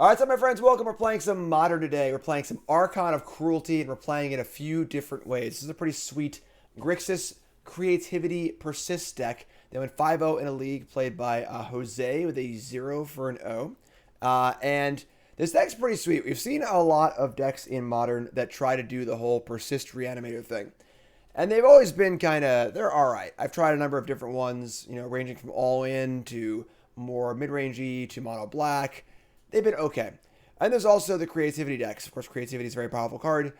All right, so my friends, welcome. We're playing some Modern today. We're playing some Archon of Cruelty, and we're playing it a few different ways. This is a pretty sweet Grixis Creativity Persist deck. They went 5-0 in a league played by Jose with a 0 for an O. And this deck's pretty sweet. We've seen a lot of decks in Modern that try to do the whole Persist Reanimator thing. And they've always been they're all right. I've tried a number of different ones, ranging from all-in to more mid-rangey to mono black. They've been okay. And there's also the creativity decks. Of course, creativity is a very powerful card.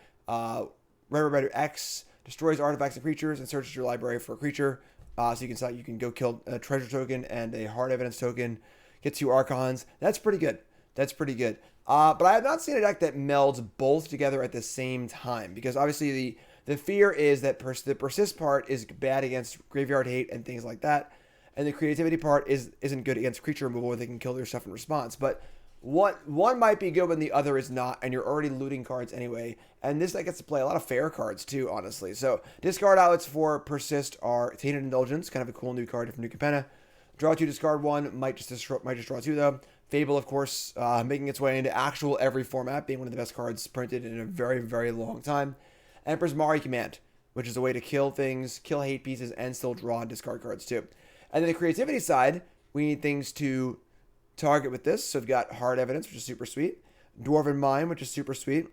Red X destroys artifacts and creatures and searches your library for a creature. So you can go kill a treasure token and a hard evidence token. Get 2 Archons. That's pretty good. But I have not seen a deck that melds both together at the same time. Because obviously the fear is that the persist part is bad against graveyard hate and things like that. And the creativity part isn't good against creature removal where they can kill their stuff in response. But one might be good when the other is not, and you're already looting cards anyway. And this deck gets to play a lot of fair cards too, honestly. So discard outlets for Persist are Tainted Indulgence, kind of a cool new card from New Capenna. Draw 2, discard 1, might just draw 2 though. Fable, of course, making its way into actual every format, being one of the best cards printed in a very, very long time. And Prismari Command, which is a way to kill things, kill hate pieces, and still draw and discard cards too. And then the creativity side, we need things to target with this. So we've got Hard Evidence, which is super sweet. Dwarven Mine, which is super sweet.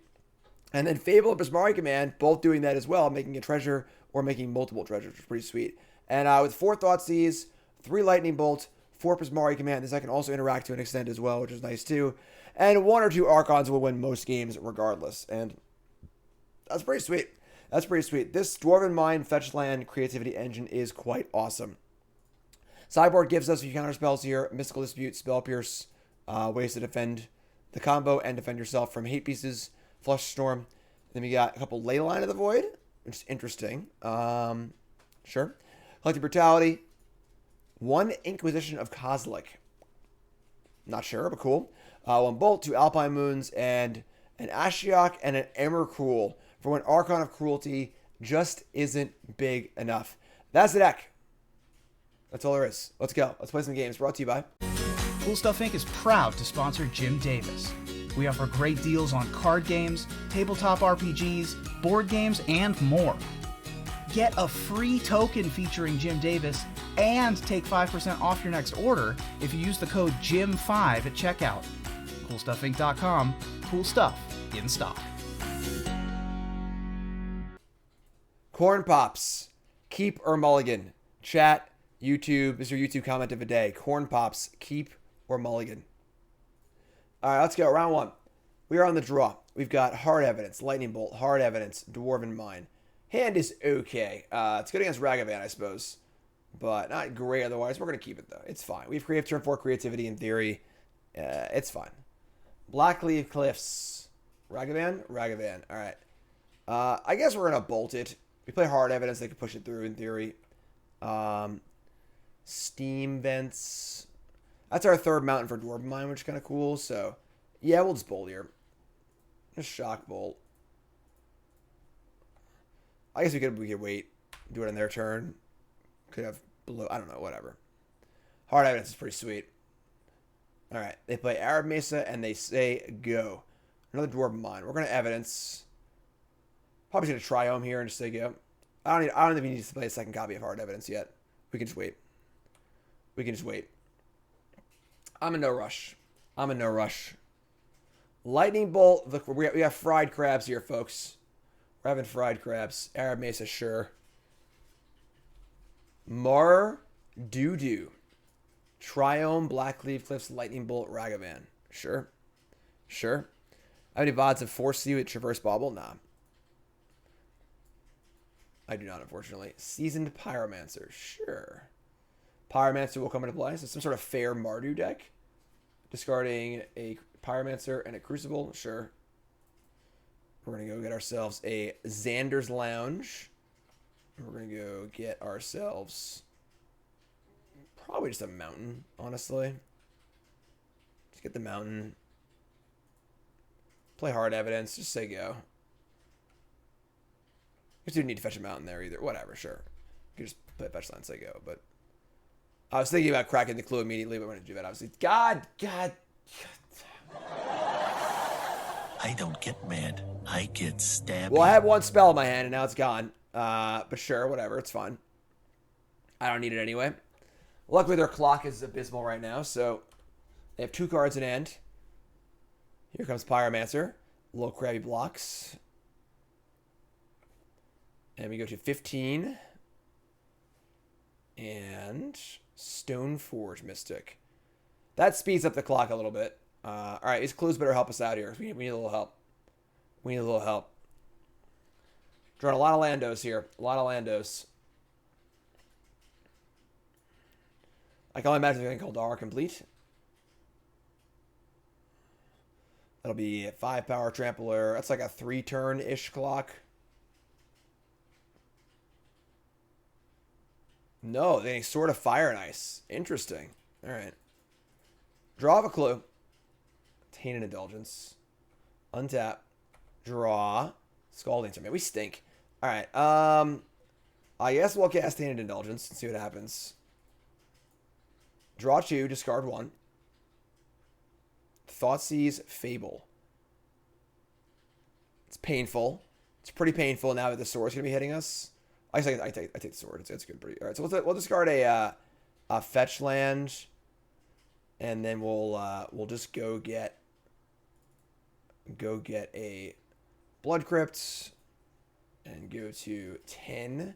And then Fable and Prismari Command, both doing that as well, making a treasure or making multiple treasures, which is pretty sweet. And with 4 Thoughtseize, 3 Lightning Bolt, 4 Prismari Command, this I can also interact to an extent as well, which is nice too. And 1 or 2 Archons will win most games regardless. And that's pretty sweet. This Dwarven Mine fetch land creativity engine is quite awesome. Sideboard gives us a few counter spells here. Mystical Dispute, Spell Pierce, ways to defend the combo and defend yourself from hate pieces. Flush Storm. Then we got a couple Leyline of the Void, which is interesting. Sure. Collective Brutality. 1 Inquisition of Kozilek. Not sure, but cool. 1 Bolt, 2 Alpine Moons, and an Ashiok and an Emrakul for when Archon of Cruelty just isn't big enough. That's the deck. That's all there is. Let's go. Let's play some games. Brought to you by Cool Stuff Inc. is proud to sponsor Jim Davis. We offer great deals on card games, tabletop RPGs, board games, and more. Get a free token featuring Jim Davis and take 5% off your next order if you use the code JIM5 at checkout. CoolStuffInc.com. Cool stuff in stock. Corn Pops. Keep or mulligan. Chat. YouTube is your YouTube comment of the day. Corn Pops, keep or mulligan. All right, let's go. Round 1. We are on the draw. We've got Hard Evidence, Lightning Bolt, Hard Evidence, Dwarven Mine. Hand is okay. It's good against Ragavan, I suppose, but not great otherwise. We're going to keep it, though. It's fine. We have creative turn 4 creativity in theory. It's fine. Blackleaf Cliffs. Ragavan? Ragavan. All right. I guess we're going to bolt it. We play Hard Evidence. They can push it through in theory. Steam Vents. That's our 3rd mountain for Dwarven Mine, which is kind of cool. So, yeah, we'll just bolt here. Just Shock Bolt. I guess we could wait. Do it on their turn. Could have below. I don't know. Whatever. Hard Evidence is pretty sweet. All right. They play Arid Mesa, and they say go. Another Dwarven Mine. We're going to Evidence. Probably going to Triome here and just say go. I don't think we need to play a second copy of Hard Evidence yet. We can just wait. I'm in no rush. Lightning Bolt. Look, we have fried crabs here, folks. We're having fried crabs. Arid Mesa, sure. Mardu. Triome, Blackleaf Cliffs, Lightning Bolt, Ragavan. Sure. I have any VODs of Force You at Traverse Bauble? Nah. I do not, unfortunately. Seasoned Pyromancer. Sure. Pyromancer will come into play. So some sort of fair Mardu deck. Discarding a Pyromancer and a Crucible. Sure. We're going to go get ourselves a Xander's Lounge. We're going to go get ourselves probably just a mountain, honestly. Just get the mountain. Play Hard Evidence. Just say go. You didn't need to fetch a mountain there either. Whatever, sure. You can just play fetch line and say go. But I was thinking about cracking the clue immediately, but we're going to do that, obviously. God. I don't get mad. I get stabby. Well, I had one spell in my hand, and now it's gone. But sure, whatever. It's fine. I don't need it anyway. Luckily, their clock is abysmal right now, so they have 2 cards in hand. Here comes Pyromancer. Little crabby blocks. And we go to 15. And Stoneforge Mystic. That speeds up the clock a little bit. All right, these clues better help us out here. We need a little help. We need a little help. Drawing a lot of Landos here. A lot of Landos. I can only imagine something called Dar Complete. That'll be a 5 power trampler. That's like a 3-turn-ish clock. No, they sort of Fire and Ice. Interesting. All right. Draw a clue. Tainted Indulgence. Untap. Draw. Scalding Tarn. Man, we stink. All right. I guess we'll cast Tainted Indulgence and see what happens. Draw 2. Discard 1. Thoughtseize Fable. It's painful. It's pretty painful now that the sword's going to be hitting us. I take the sword. It's good. Pretty. All right, so we'll discard a fetch land, and then we'll just go get a Blood Crypt and go to 10,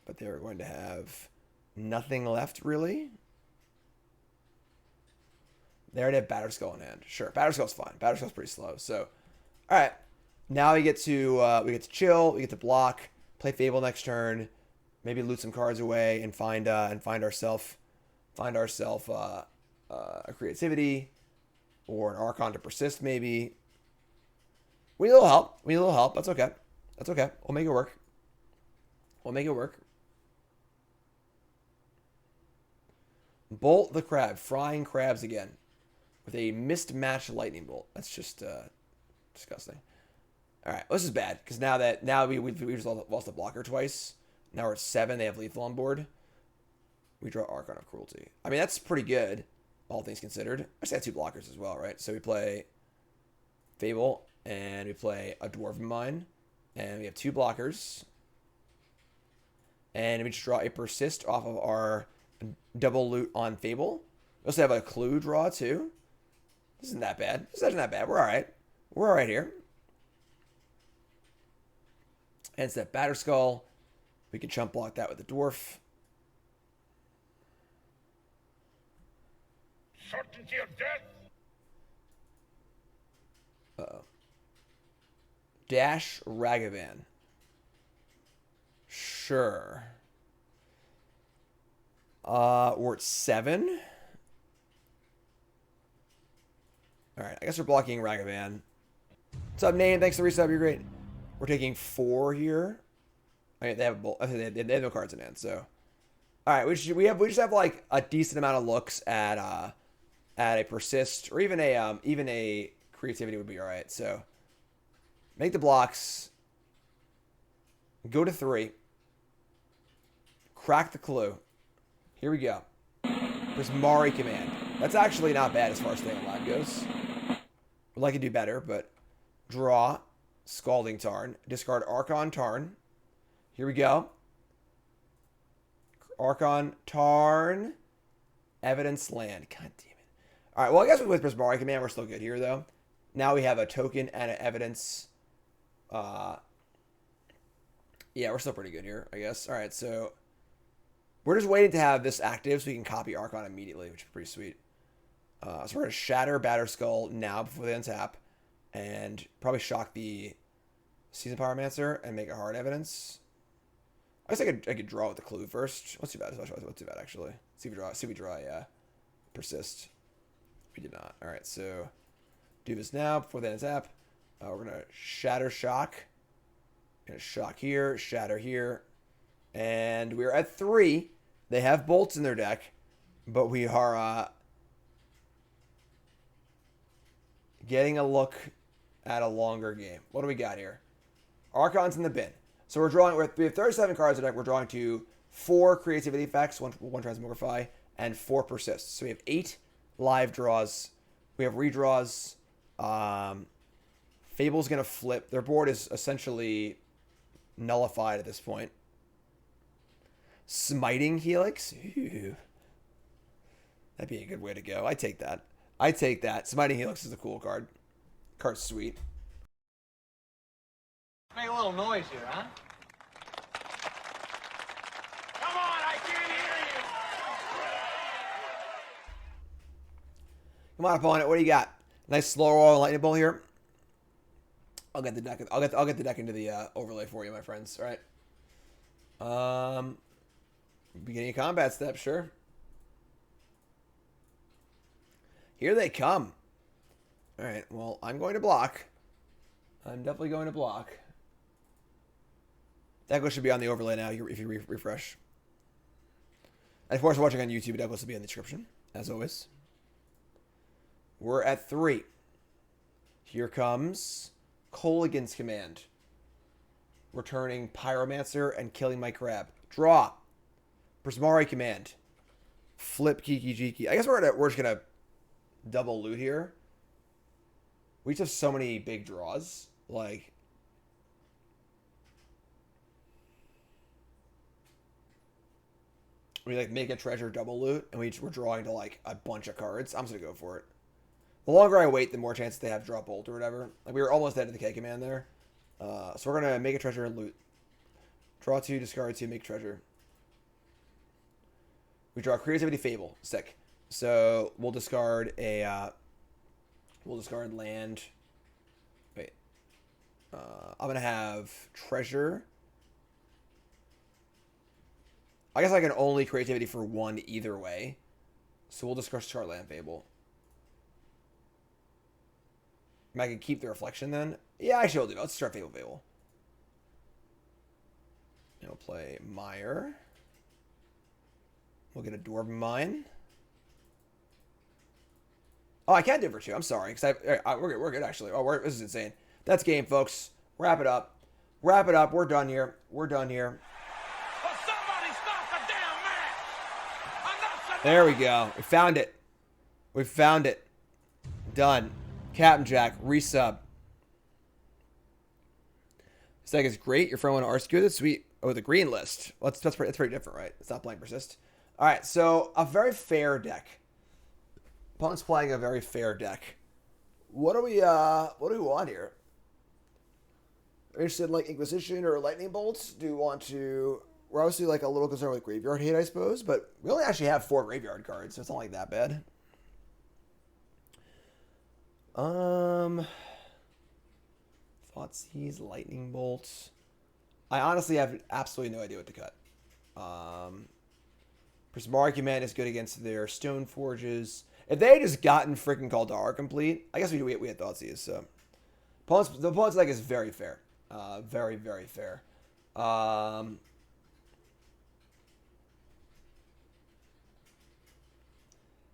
but they're going to have nothing left really. They already have Batterskull in hand. Sure, Batterskull's fine. Batterskull's pretty slow. So, all right, now we get to chill. We get to block. Play Fable next turn, maybe loot some cards away and find ourselves a creativity or an Archon to persist maybe. We need a little help. We need a little help. That's okay. That's okay. We'll make it work. We'll make it work. Bolt the Crab, frying crabs again with a mismatched lightning bolt. That's just disgusting. All right, well, this is bad because now we just lost a blocker twice. Now we're at 7. They have lethal on board. We draw Archon of Cruelty. I mean, that's pretty good, all things considered. I just got 2 blockers as well, right? So we play Fable and we play a Dwarven Mine, and we have 2 blockers. And we just draw a Persist off of our double loot on Fable. We also have a clue draw too. This isn't that bad. This isn't that bad. We're all right. We're all right here. And it's that Batterskull. We can chump block that with the Dwarf. Certainty of death. Uh-oh. Dash Ragavan. Sure. We're at 7. Alright, I guess we're blocking Ragavan. What's up, Name? Thanks for the resub. You're great. We're taking 4 here. I mean, they have they have no cards in hand, so. Alright, we just have like a decent amount of looks at a persist, or even a creativity would be alright. So make the blocks. Go to 3. Crack the clue. Here we go. Prismari Command. That's actually not bad as far as staying alive goes. Would like to do better, but draw Scalding Tarn. Discard Archon Tarn. Here we go. Archon Tarn. Evidence Land. God damn it. Alright, well I guess with Prismari Command we're still good here though. Now we have a token and an evidence. Yeah, we're still pretty good here, I guess. Alright, so we're just waiting to have this active so we can copy Archon immediately, which is pretty sweet. So we're going to shatter Batterskull now before they untap. And probably shock the Season Pyromancer and make a hard evidence. I guess I could draw with the clue first. What's too bad? What's too bad, actually? See if we draw, yeah. Persist. We did not. Alright, so do this now before they untap. We're going to shatter shock. Going to shock here, shatter here. And we're at 3. They have bolts in their deck, but we are getting a look at a longer game. What do we got here? Archon's in the bin. So we have 37 cards in the deck. We're drawing to 4 creativity effects, one Transmogrify, and 4 persists. So we have 8 live draws. We have redraws, Fable's going to flip. Their board is essentially nullified at this point. Smiting Helix? Ooh. That'd be a good way to go. I take that. I take that. Smiting Helix is a cool card. Card's sweet. Make a little noise here, huh? Come on, I can't hear you! Come on, opponent. What do you got? Nice slow roll lightning bolt here. I'll get the deck. I'll get the deck into the overlay for you, my friends. All right. Beginning of combat step, sure. Here they come. All right. Well, I'm going to block. I'm definitely going to block. Decklist should be on the overlay now if you refresh. And of course, watching on YouTube, Decklist will be in the description, as always. We're at 3. Here comes Colligan's Command. Returning Pyromancer and killing my crab. Draw. Prismari Command. Flip Kiki Jiki. I guess we're just gonna double loot here. We just have so many big draws. Like, we like make a treasure double loot, and we're drawing to like a bunch of cards. I'm just gonna go for it. The longer I wait, the more chances they have drop bolt or whatever. Like, we were almost dead to the K command there. So we're gonna make a treasure and loot. Draw 2, discard 2, make treasure. We draw Creativity Fable. Sick. So we'll discard a we'll discard land. Wait. I'm gonna have treasure. I guess I can only Creativity for 1 either way. So we'll discard land Fable. I can keep the reflection then. Yeah, actually we'll do it. Let's start Fable. And we'll play Mire. We'll get a Dwarven Mine. Oh, I can't do it for 2. I'm sorry. Because we're good, actually. Oh, this is insane. That's game, folks. Wrap it up. Wrap it up. We're done here. We're done here. Well, somebody stop the damn match! Enough's enough! There we go. We found it. We found it. Done. Captain Jack, resub. This deck is great. Your friend went to RSQ. That's sweet. Oh, the green list. Well, that's pretty different, right? It's not playing Persist. All right, so a very fair deck. Opponent's playing a very fair deck. What do we want here? Are you interested in like Inquisition or Lightning Bolts? Do you want to? We're obviously like a little concerned with graveyard hate, I suppose, but we only actually have 4 graveyard cards, so it's not like that bad. Thoughtseize, Lightning Bolts. I honestly have absolutely no idea what to cut. Prismari Command is good against their Stone Forges. If they had just gotten freaking Kaldar complete, I guess we had Thoughtseize. So the opponent's deck is very fair. Very, very fair.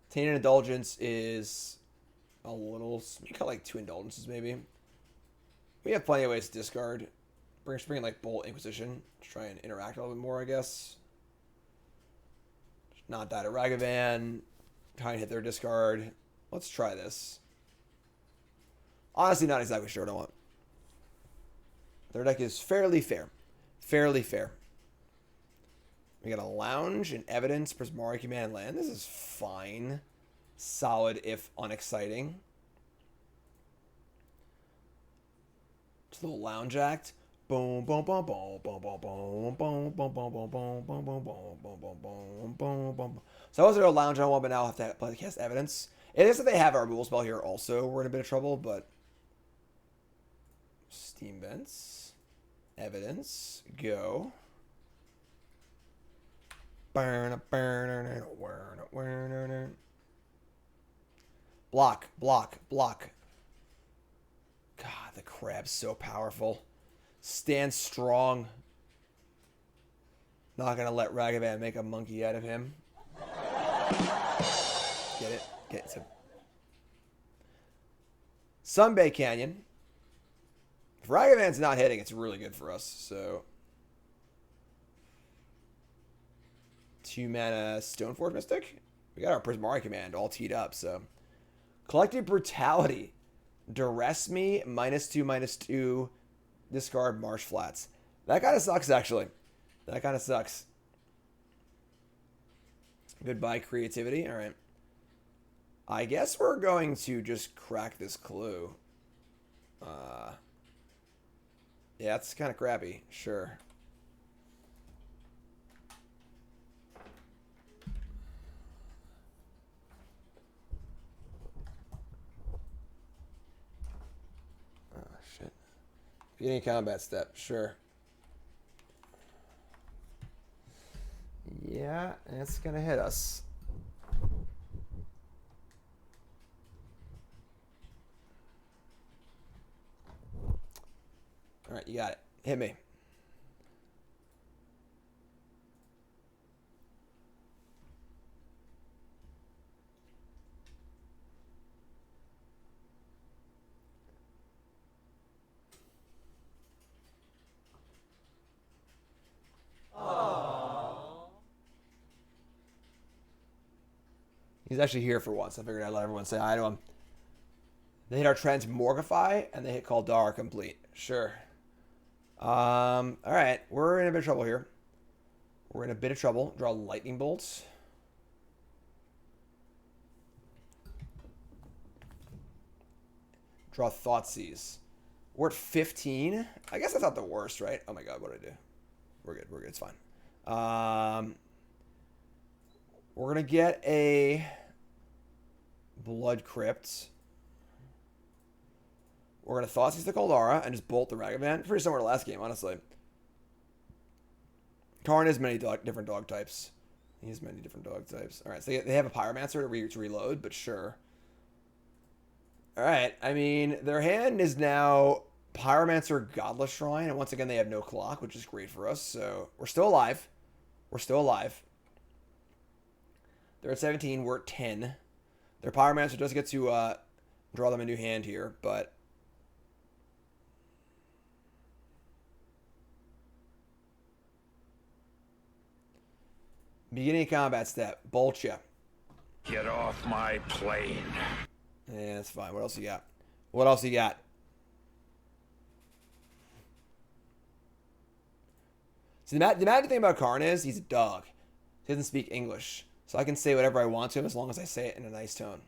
Tainted Indulgence is a little... You cut like 2 Indulgences, maybe. We have plenty of ways to discard. Bring in like Bolt Inquisition to try and interact a little bit more, I guess. Not die to Ragavan. Try and hit their discard. Let's try this. Honestly, not exactly sure what I want. Their deck is fairly fair. Fairly fair. We got a Lounge, an Evidence, Prismari Command land. This is fine. Solid, if unexciting. Just a little Lounge Act. Boom, boom, boom, boom, boom, boom, boom, boom, boom, boom, boom, boom, boom, boom, boom, boom, boom, boom, boom. So I was going to lounge on one, but now I'll have to play the cast Evidence. It is that they have our removal spell here also. We're in a bit of trouble, but... Steam Vents. Evidence. Go. Block, block, block. God, the crab's so powerful. Stand strong. Not gonna let Ragavan make a monkey out of him. Get it? Get it. Sunbay Canyon. If Ragavan's not hitting, it's really good for us. So 2 mana Stoneforge Mystic. We got our Prismari Command all teed up. So Collective Brutality. Duress me, -2/-2, discard Marsh Flats. That kind of sucks, actually. That kind of sucks. Goodbye, creativity. All right. I guess we're going to just crack this clue. Yeah, it's kind of crappy. Sure. Oh, shit. Beginning combat step. Sure. Yeah, it's going to hit us. All right, you got it. Hit me. He's actually here for once. I figured I'd let everyone say hi to him. They hit our Transmogrify, and they hit Kaldar complete. Sure. All right. We're in a bit of trouble here. We're in a bit of trouble. Draw lightning bolts. Draw Thoughtseize. We're at 15. I guess that's not the worst, right? Oh my god, what did I do? We're good. We're good. It's fine. We're gonna get a Blood Crypt. We're going to Thoughtseize the Kaldara and just bolt the Ragavan. Pretty similar to last game, honestly. Karn has many different dog types. He has many different dog types. Alright, so they have a Pyromancer to reload, but sure. Alright, I mean, their hand is now Pyromancer, Godless Shrine, and once again they have no clock, which is great for us, so we're still alive. We're still alive. They're at 17, we're at 10. Their Pyromancer does get to draw them a new hand here, but... Beginning combat step. Bolt ya. Get off my plane. Yeah, that's fine. What else you got? What else you got? See, the mad thing about Karn is he's a dog. He doesn't speak English. So I can say whatever I want to him as long as I say it in a nice tone.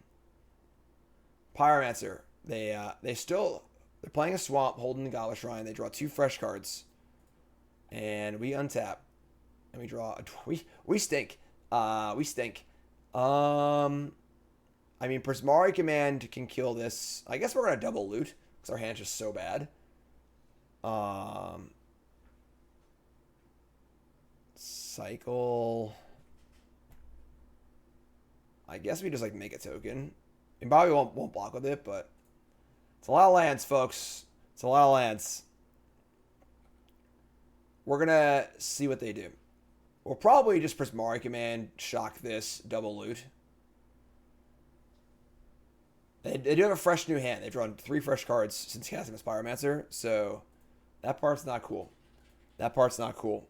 Pyromancer. They're playing a swamp, holding the Godless Shrine. They draw 2 fresh cards. And we untap. And we draw. We stink. We stink. I mean, Prismari Command can kill this. I guess we're gonna double loot because our hand's just so bad. Cycle. I guess we just like make a token. And probably won't block with it, but it's a lot of lands, folks. It's a lot of lands. We're gonna see what they do. We'll probably just Prismari Command, shock this, double loot. They do have a fresh new hand. They've drawn 3 fresh cards since casting this Pyromancer, so that part's not cool. That part's not cool.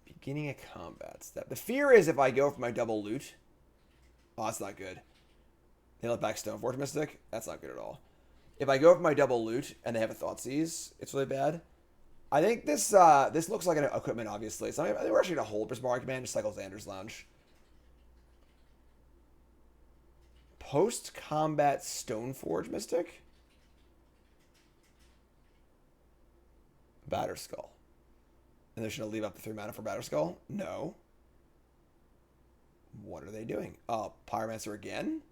Beginning a combat step. The fear is if I go for my double loot. Oh, that's not good. They let back Stoneforge Mystic. That's not good at all. If I go for my double loot and they have a Thoughtseize, it's really bad. I think this looks like an equipment, obviously. So I think we're actually going to hold Prismari Command, just cycle Xander's Lounge. Post-combat Stoneforge Mystic? Batterskull. And they're just going to leave up the 3 mana for Batterskull? No. What are they doing? Oh, Pyromancer again?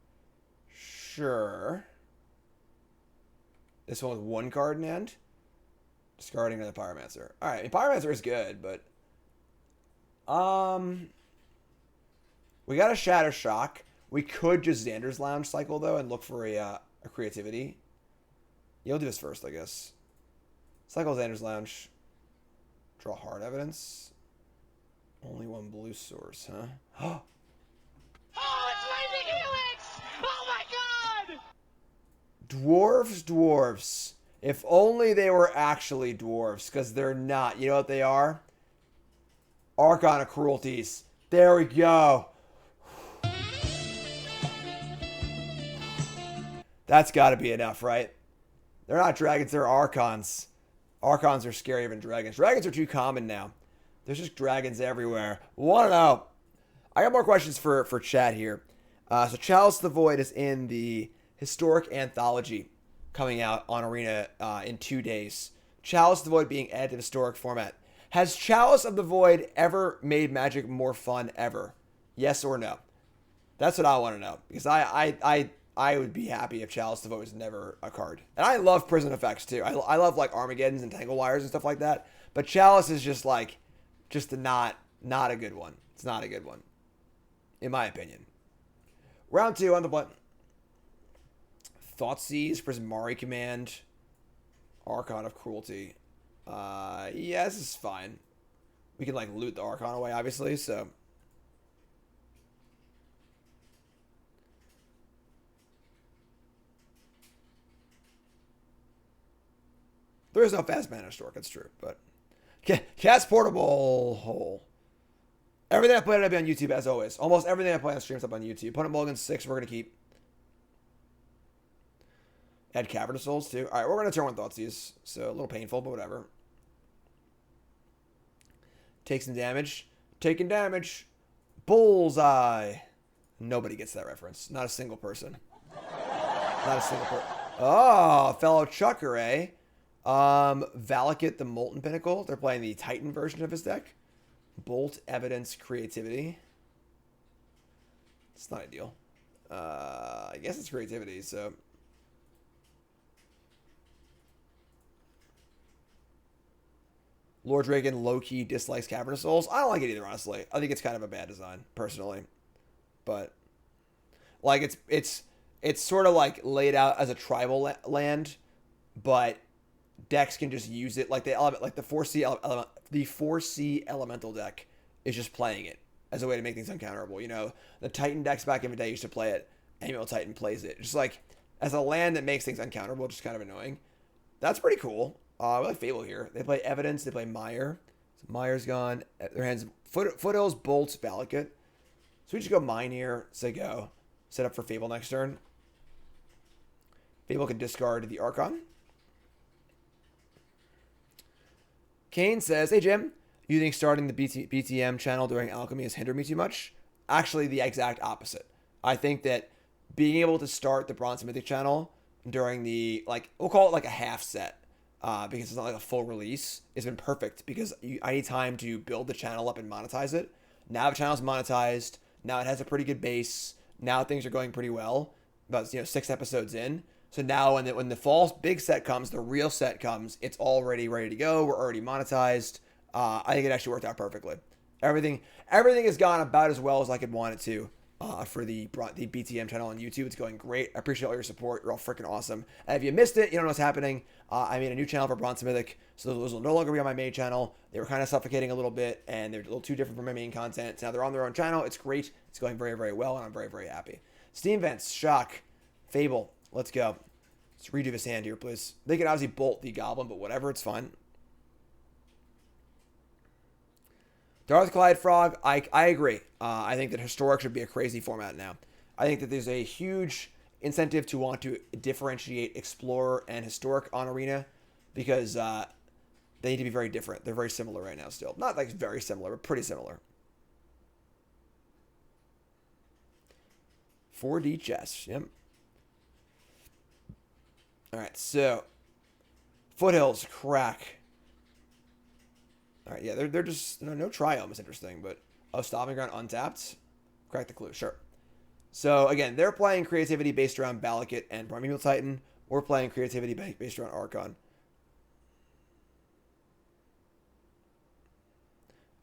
Sure. This one with 1 card in hand? Discarding another Pyromancer. Alright, I mean, Pyromancer is good, but... We got a Shatter Shock. We could just Xander's Lounge cycle, though, and look for a creativity. You'll do this first, I guess. Cycle Xander's Lounge. Draw hard evidence. Only 1 blue source, huh? Oh, it's Lightning Helix! Oh my god! Dwarves. If only they were actually dwarves, because they're not. You know what they are? Archon of Cruelties. There we go. That's got to be enough, right? They're not dragons, they're archons. Archons are scarier than dragons. Dragons are too common now. There's just dragons everywhere. Want to know? I got more questions for chat here. So Chalice of the Void is in the Historic Anthology coming out on Arena in 2 days. Chalice of the Void being added to the Historic format. Has Chalice of the Void ever made Magic more fun ever? Yes or no? That's what I want to know. Because I would be happy if Chalice of the Void was never a card. And I love prison effects too. I love like Armageddons and Tangle Wires and stuff like that. But Chalice is just like, not a good one. It's not a good one. In my opinion. Round 2 on the button. Thoughtseize, Prismari Command, Archon of Cruelty. Yeah, this is fine. We can like loot the Archon away, obviously, so. There is no fast mana Historic, that's true, but. Cast Portable Hole. Everything I play will be on YouTube as always. Almost everything I play on streams up on YouTube. Opponent Mulligan 6, we're going to keep. Add Cavern of Souls too. Alright, we're going to turn 1 Thoughtseize. So a little painful, but whatever. Take some damage. Taking damage. Bullseye. Nobody gets that reference. Not a single person. Not a single person. Oh, fellow Chucker, eh? Valakut the Molten Pinnacle. They're playing the Titan version of his deck. Bolt, Evidence, Creativity. It's not ideal. I guess it's Creativity, so. Lord Dragon low-key dislikes Cavern of Souls. I don't like it either, honestly. I think it's kind of a bad design, personally. But, like, it's sort of, like, laid out as a tribal land, but decks can just use it. Like, the 4C Elemental deck is just playing it as a way to make things uncounterable. You know, the Titan decks back in the day used to play it. Amuel Titan plays it. Just, like, as a land that makes things uncounterable, just kind of annoying. That's pretty cool. We like Fable here. They play Evidence. They play Mire. So Mire's gone. Their hands. Foothills, Bolts, Valakut. So we just go Mine here. Say go. Set up for Fable next turn. Fable can discard the Archon. Kane says, hey Jim, you think starting the BTM channel during Alchemy has hindered me too much? Actually, the exact opposite. I think that being able to start the Bronze Mythic channel during the, like, we'll call it like a half set, because it's not like a full release, it's been perfect because I need time to build the channel up and monetize it. Now the channel's monetized. Now it has a pretty good base. Now things are going pretty well. About 6 episodes in. So now when the fall big set comes, the real set comes, it's already ready to go. We're already monetized. I think it actually worked out perfectly. Everything has gone about as well as I could want it to. For the BTM channel on YouTube. It's going great. I appreciate all your support. You're all freaking awesome. And if you missed it, you don't know what's happening. I made a new channel for Bronze Mythic, so those will no longer be on my main channel. They were kind of suffocating a little bit, and they're a little too different from my main content. So now they're on their own channel. It's great. It's going very, very well, and I'm very, very happy. Steam Vents, Shock, Fable. Let's go. Let's redo this hand here, please. They can obviously bolt the Goblin, but whatever. It's fine. Darth Clyde Frog, I agree. I think that Historic should be a crazy format now. I think that there's a huge incentive to want to differentiate Explorer and Historic on Arena because they need to be very different. They're very similar right now still. Not like very similar, but pretty similar. 4D chess. Yep. All right, so Foothills, crack. All right, yeah, they're just no Triome is interesting, but Stomping Ground untapped, crack the clue, sure. So again, they're playing creativity based around Valakut and Primeval Titan. We're playing creativity based around Archon.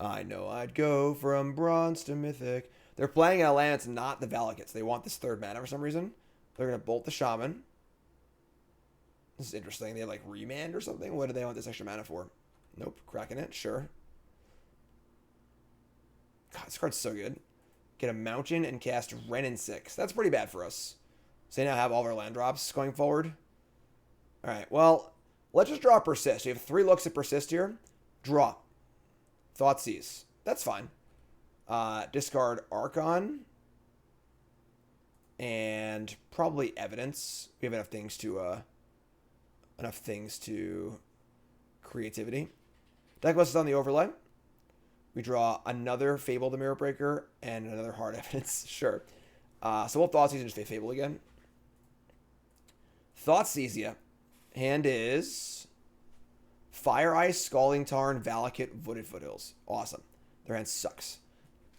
I know I'd go from Bronze to Mythic. They're playing an Alliance, not the Valakuts. They want this 3rd mana for some reason. They're gonna bolt the Shaman. This is interesting. They have like Remand or something. What do they want this extra mana for? Nope. Cracking it. Sure. God, this card's so good. Get a Mountain and cast Renin 6. That's pretty bad for us. So they now have all of our land drops going forward. Alright, well, Let's just draw Persist. We have 3 looks at Persist here. Draw. Thoughtseize. That's fine. Discard Archon. And probably Evidence. We have enough things to creativity. Decklist is on the overlay. We draw another Fable the Mirror Breaker and another Hard Evidence. Sure. So we'll Thoughtseize and just Fable again. Thoughtseize, yeah. Hand is Fire Ice, Scalding Tarn, Valakut, Wooded Foothills. Awesome. Their hand sucks.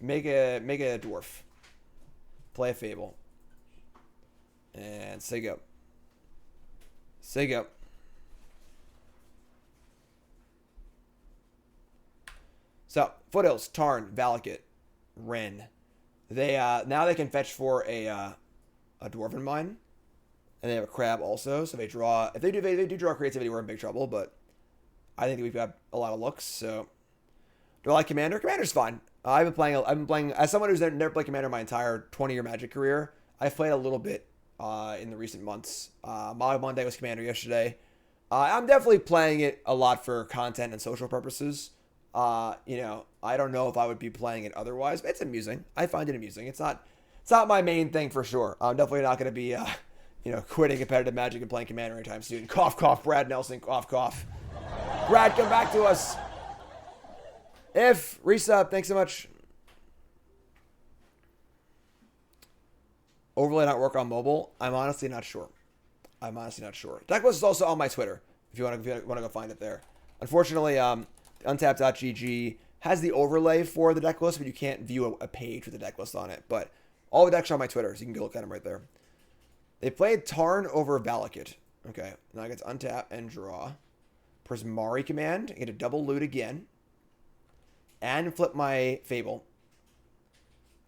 Make a dwarf. Play a Fable. And say go. Say go. So, Foothills, Tarn, Valakut, Ren. They now they can fetch for a Dwarven Mine. And they have a crab also, so they draw. If they do draw creativity, we're in big trouble. But I think we've got a lot of looks. So, do I like Commander? Commander's fine. I've been playing as someone who's never played Commander my entire 20-year Magic career. I've played a little bit in the recent months. My Monday was Commander yesterday. I'm definitely playing it a lot for content and social purposes. I don't know if I would be playing it otherwise, but it's amusing. I find it amusing. It's not my main thing for sure. I'm definitely not going to be quitting competitive Magic and playing Commander anytime soon. Cough, cough, Brad Nelson, cough, cough. Brad, come back to us. If, resub, thanks so much. Overlay not work on mobile? I'm honestly not sure. Decklist is also on my Twitter, if you want to go find it there. Unfortunately, Untapped.gg has the overlay for the decklist, but you can't view a page with the decklist on it. But all the decks are on my Twitter, so you can go look at them right there. They played Tarn over Valakut. Okay, now I get to untap and draw. Prismari Command, I get a double loot again. And flip my Fable.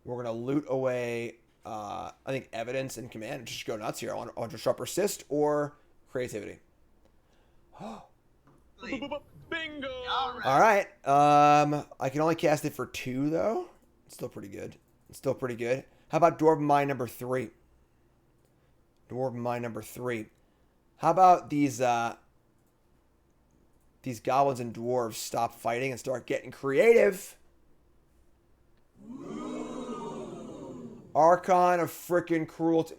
We're going to loot away, I think, Evidence and Command. Just go nuts here. I want to draw Persist or Creativity. Bingo! All right. I can only cast it for 2, though. It's still pretty good. How about Dwarven Mine number 3? How about these goblins and dwarves stop fighting and start getting creative? Archon of frickin' Cruelty.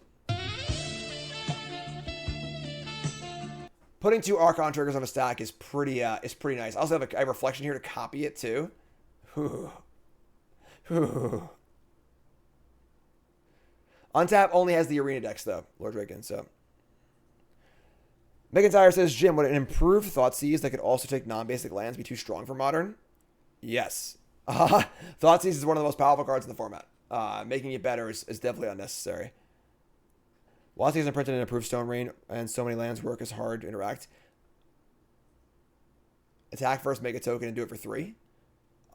Putting 2 Archon triggers on a stack is pretty nice. I also have a Reflection here to copy it too. Untap only has the arena decks though, Lord Draken. So McIntyre says, Jim, would an improved Thoughtseize that could also take non-basic lands be too strong for Modern? Yes. Thoughtseize is one of the most powerful cards in the format. Making it better is definitely unnecessary. Thoughtseize isn't printed in improved Stone Rain, and so many lands work as hard to interact. Attack first, make a token, and do it for 3.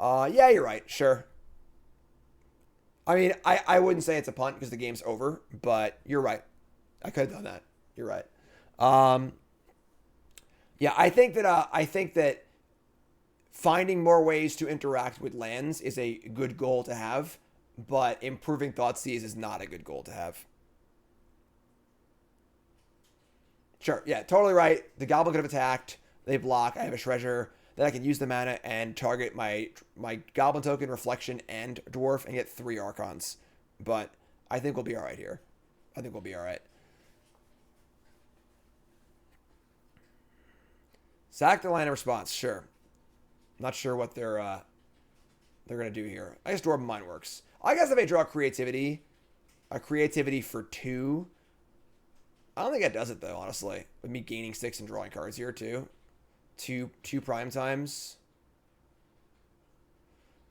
Yeah, you're right. Sure. I mean, I wouldn't say it's a punt because the game's over, but you're right. I could have done that. You're right. Yeah, I think that finding more ways to interact with lands is a good goal to have, but improving Thoughtseize is not a good goal to have. Sure, yeah, totally right. The Goblin could have attacked. They block. I have a Treasure. Then I can use the mana and target my Goblin token, Reflection, and Dwarf and get 3 Archons. But I think we'll be all right here. Sack the line of response, sure. Not sure what they're gonna do here. I guess Dwarven Mine works. I guess if I draw creativity, a creativity for 2. I don't think that does it though, honestly. With me gaining 6 and drawing cards here too. Two prime times.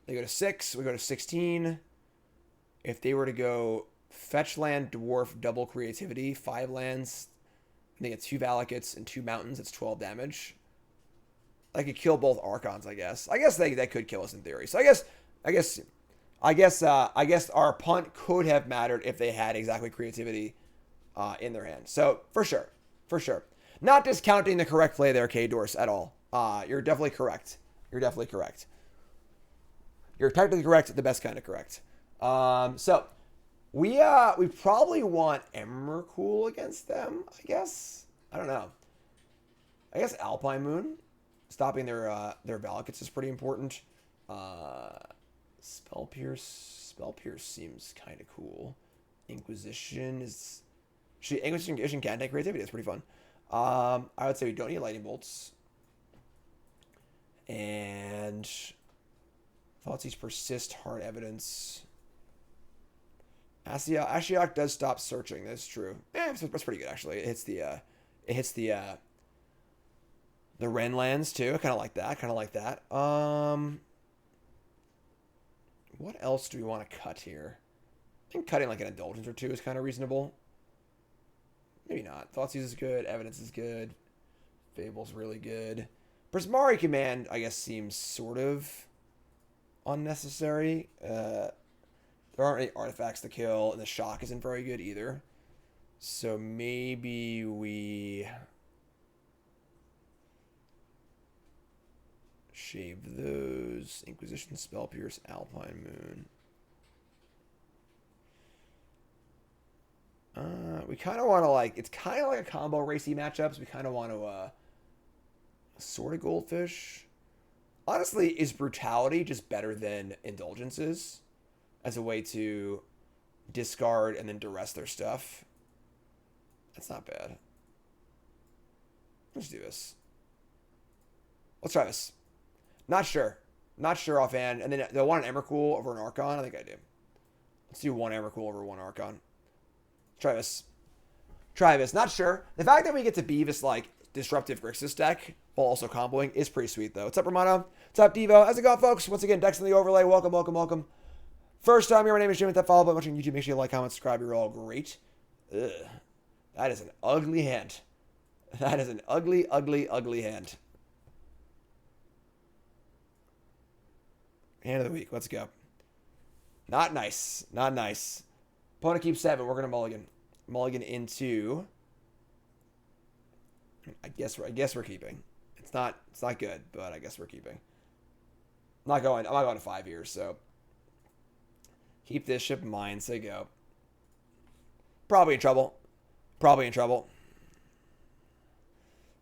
They go to 6. We go to 16. If they were to go fetch land, dwarf, double creativity, 5 lands, I think it's 2 Valakuts and 2 mountains. It's 12 damage. I could kill both Archons, I guess. I guess that could kill us in theory. So I guess our punt could have mattered if they had exactly creativity in their hand. So for sure. Not discounting the correct play there, K-Dorse, at all. You're definitely correct. You're technically correct, the best kind of correct. So we probably want Emrakul against them, I guess. I don't know. I guess Alpine Moon, stopping their Valakutes is pretty important. Spell Pierce seems kind of cool. Inquisition can take creativity. That's pretty fun. I would say we don't need lightning bolts. And Thoughtseize, persist, hard evidence. Ashiok does stop searching. That's true. That's pretty good actually. It hits the Ren lands too. I kind of like that. What else do we want to cut here? I think cutting like an Indulgence or two is kind of reasonable. Maybe not. Thoughtseize is good. Evidence is good. Fable's really good. Prismari Command, I guess, seems sort of unnecessary. There aren't any artifacts to kill, and the shock isn't very good either. So maybe we shave those. Inquisition, Spell Pierce, Alpine Moon. We kind of want to like, it's kind of like a combo racy matchups. We kind of want to sort of Goldfish. Honestly, is Brutality just better than Indulgences as a way to discard and then duress their stuff? That's not bad. Let's do this. Let's try this. Not sure offhand. And then they'll want an Emrakul over an Archon. I think I do. Let's do one Emrakul over one Archon. Try this. Not sure. The fact that we get to be this like disruptive Grixis deck while also comboing is pretty sweet though. What's up, Romano? What's up, Devo? How's it going, folks? Once again, Dex in the overlay. Welcome. First time here, my name is Jim. Hit that follow button watching YouTube. Make sure you like, comment, subscribe. You're all great. Ugh. That is an ugly hand. That is an ugly hand. Hand of the week. Let's go. Not nice. Opponent keeps 7. We're gonna mulligan into. I guess we're keeping. It's not good, but I guess we're keeping. I'm not going to 5 years, so keep this ship in mind. Say go. Probably in trouble.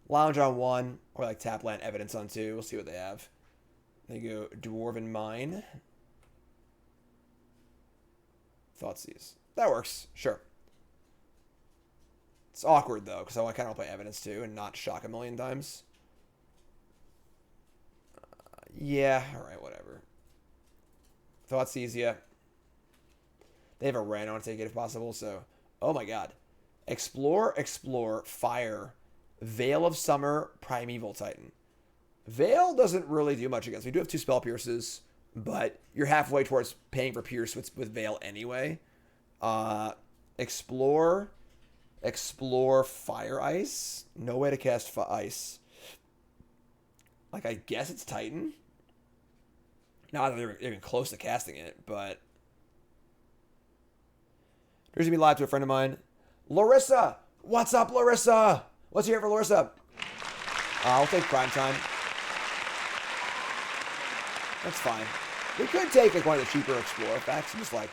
Lounge on 1, or like tap land evidence on 2. We'll see what they have. They go Dwarven Mine. Thoughtseize. That works. Sure. It's awkward, though, because I kind of want to play evidence, too, and not shock a million times. Yeah, alright, whatever. Thoughtseize, yeah. They have a Ren. I want to take it if possible, so... Oh, my God. Explore, Fire, Veil of Summer, Primeval Titan. Veil doesn't really do much against. We do have 2 Spell Pierces, but you're halfway towards paying for Pierce with Veil anyway. Explore, Fire Ice. No way to cast Ice. Like, I guess it's Titan. Not that they're even close to casting it, but... There's gonna be live to a friend of mine. Larissa! What's up, Larissa? Let's hear it for Larissa. I'll take Prime Time. That's fine. We could take like one of the cheaper Explore effects and just like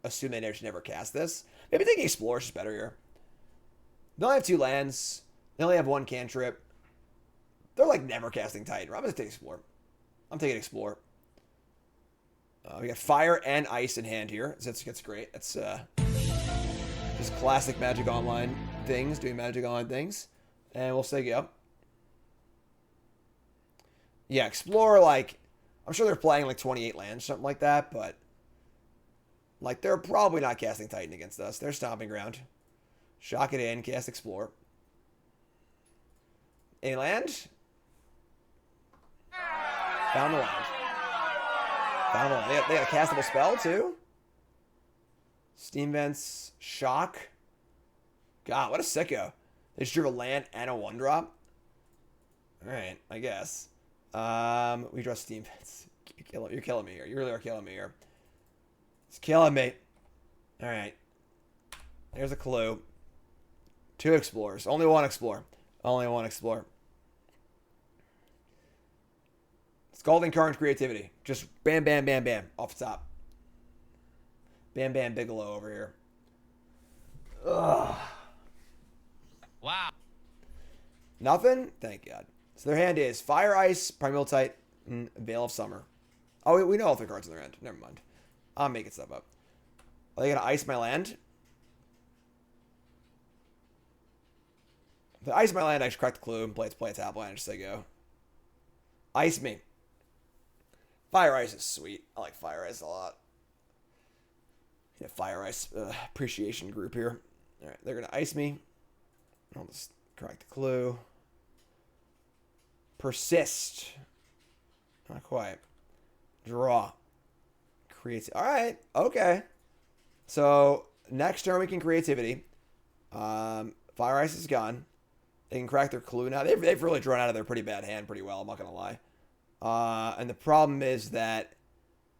assume they never cast this. Maybe taking Explore is just better here. They only have 2 lands. They only have 1 cantrip. They're like never casting Titan. I'm gonna take Explore. I'm taking Explore. We got Fire and Ice in hand here. That's great. That's just classic Magic Online things, doing Magic Online things. And we'll say go. Yeah, Explore, like, I'm sure they're playing like 28 lands, something like that, but like they're probably not casting Titan against us. They're stomping ground. Shock it in, cast Explore. Any land? Found the land. They got a castable spell too. Steam Vents, Shock. God, what a sicko. They just drew a land and a 1-drop. Alright, I guess. We draw Steam Vents. You're killing me here. You really are killing me here. It's killing me. Alright. There's a clue. 2 Explorers. Only 1 Explore. Scalding Tarn Creativity. Just bam, bam, bam, bam. Off the top. Bam, bam, Bigelow over here. Ugh. Wow. Nothing? Thank God. So their hand is Fire, Ice, Primeval Titan, Veil of Summer. Oh, we know all 3 cards in their hand. Never mind. I'm making stuff up. Are they going to ice my land? If they ice my land, I should crack the clue and play a tap land just so they go. Ice me. Fire Ice is sweet. I like Fire Ice a lot. Yeah, Fire Ice appreciation group here. All right, they're going to ice me. I'll just crack the clue. Persist. Not quite. Draw. Create. All right. Okay. So next turn we can creativity. Fire Ice is gone. They can crack their clue now. They've really drawn out of their pretty bad hand pretty well. I'm not gonna lie. And the problem is that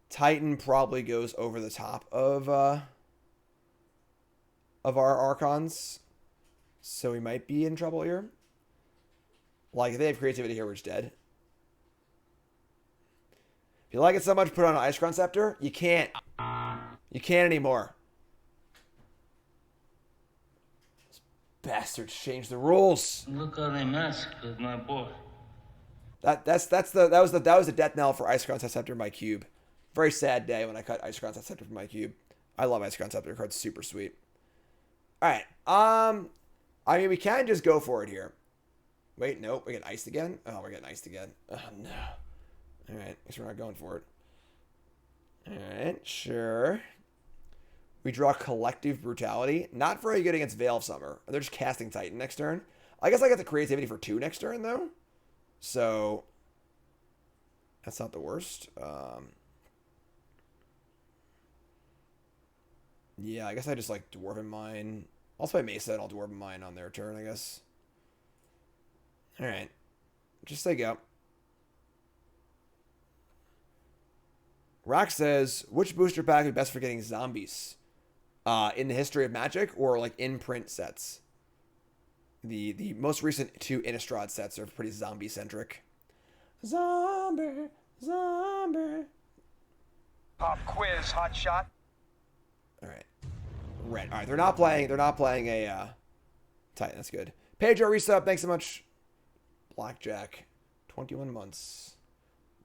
Titan probably goes over the top of our Archons, so we might be in trouble here. Like if they have creativity here, we're just dead. If you like it so much, put on an Icecrown Scepter. You can't. You can't anymore. These bastards changed the rules. Look how they mess with my boy. That was the death knell for Icecrown Scepter in my cube. Very sad day when I cut Icecrown Scepter from my cube. I love Icecrown Scepter. Card's super sweet. All right. I mean, we can just go for it here. Wait, nope. We get iced again. Oh, we're getting iced again. Oh no. All right, guess we're not going for it. All right, sure. We draw Collective Brutality. Not very good against Veil of Summer. They're just casting Titan next turn. I guess I get the creativity for 2 next turn, though. So, that's not the worst. Yeah, I guess I just like Dwarven Mine. I'll play Mesa and I'll Dwarven Mine on their turn, I guess. All right. Just say go. Rock says, which booster pack is best for getting zombies? In the history of Magic or like in print sets? The most recent 2 Innistrad sets are pretty zombie centric. Zombie. Pop quiz, hot shot. All right. Red. All right, they're not playing a Titan. That's good. Pedro resub, thanks so much. Blackjack, 21 months.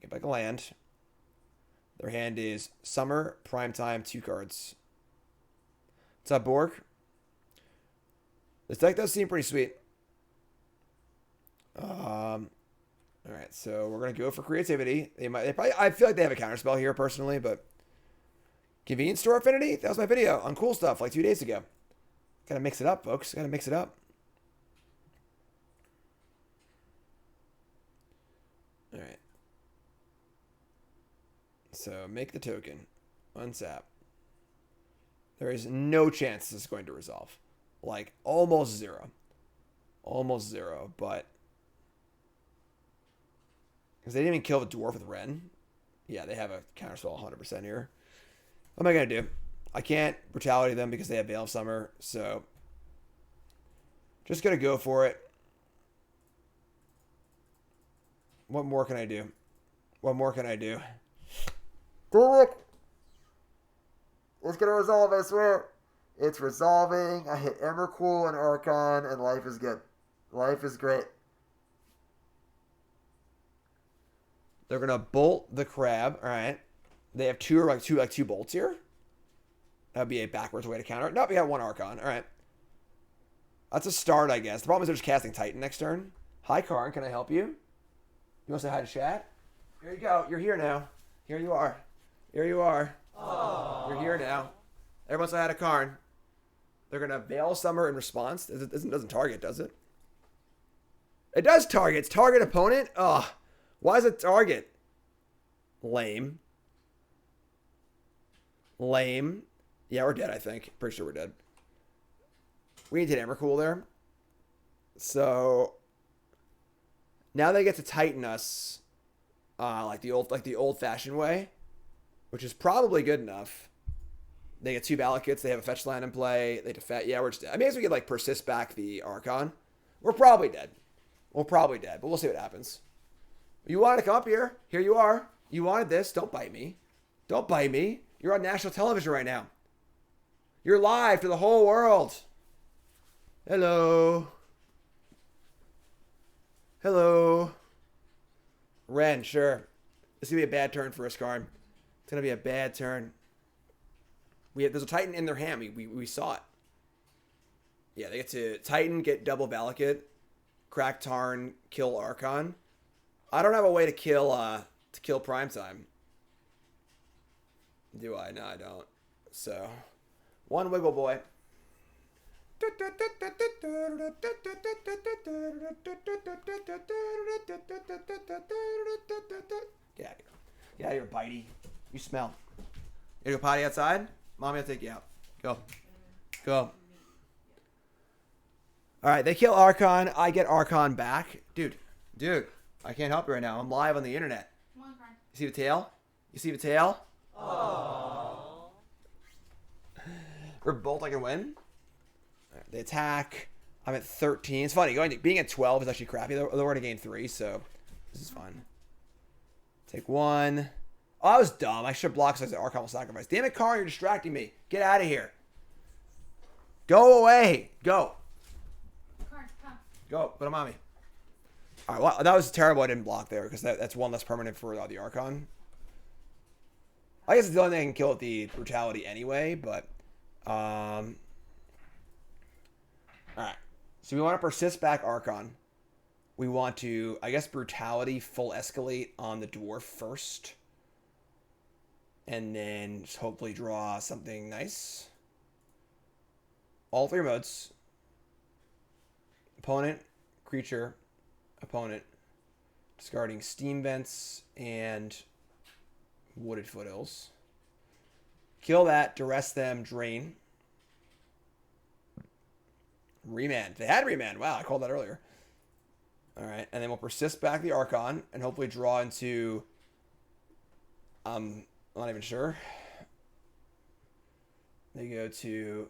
Get back a land. Their hand is Summer, Primetime, 2 cards. What's up, Borg? This deck does seem pretty sweet. All right, so we're gonna go for creativity. I feel like they have a counterspell here personally, but Convenience Store Affinity. That was my video on cool stuff like 2 days ago. Gotta mix it up, folks. Gotta mix it up. All right. So make the token. Unsap. There is no chance this is going to resolve. Like, almost 0. Almost 0, but... Because they didn't even kill the dwarf with Ren. Yeah, they have a counterspell 100% here. What am I going to do? I can't brutality them because they have Veil of Summer, so... Just going to go for it. What more can I do? What more can I do? Do it! It's going to resolve, I swear. It's resolving. I hit Emrakul and Archon, and life is good. Life is great. They're going to bolt the crab. All right. They have two bolts here. That would be a backwards way to counter it. Nope, we got 1 Archon. All right. That's a start, I guess. The problem is they're just casting Titan next turn. Hi, Karn. Can I help you? You want to say hi to chat? Here you go. You're here now. Here you are. Here you are. Aww. You're here now. Everyone say hi to Karn. They're going to Veil Summer in response. It doesn't target, does it? It does target. It's target opponent? Ugh. Why is it target? Lame. Lame. Yeah, we're dead, I think. Pretty sure we're dead. We need to hit Emrakul there. So now they get to Titan us like the old-fashioned way, which is probably good enough. They get 2 ballot kits. They have a fetch land in play. They defend. Yeah, we're just dead. I mean, as we could like persist back the Archon. We're probably dead. We're probably dead, but we'll see what happens. You wanted to come up here. Here you are. You wanted this. Don't bite me. Don't bite me. You're on national television right now. You're live to the whole world. Hello. Hello. Ren, sure. This is going to be a bad turn for us, card. It's going to be a bad turn. There's a Titan in their hand. We saw it. Yeah, they get to Titan, get double Valakut, crack Tarn, kill Archon. I don't have a way to kill Primetime. Do I? No, I don't. So, one Wiggle Boy. Get out of here. Get out of here, Bitey. You smell. You go potty outside? Mommy will take you out. Go. Go. Alright, they kill Archon. I get Archon back. Dude, I can't help you right now. I'm live on the internet. You see the tail? You see the tail? Aww. Revolt, I can win. Right, they attack. I'm at 13. It's funny. Being at 12 is actually crappy. They're going to gain 3, so this is fun. Take 1. Oh, I was dumb. I should block so I said Archon will sacrifice. Damn it, Karn, you're distracting me. Get out of here. Go away. Go. Go to mommy. All right, well, that was terrible. I didn't block there because that's one less permanent for the Archon. I guess it's the only thing I can kill with the Brutality anyway, but... All right. So we want to persist back Archon. We want to, I guess, Brutality full escalate on the Dwarf first. And then just hopefully draw something nice. All 3 modes. Opponent, creature, opponent. Discarding Steam Vents and Wooded Foothills. Kill that, duress them, drain. Remand. They had remand. Wow, I called that earlier. Alright, and then we'll persist back the Archon and hopefully draw into... I'm not even sure. They go to...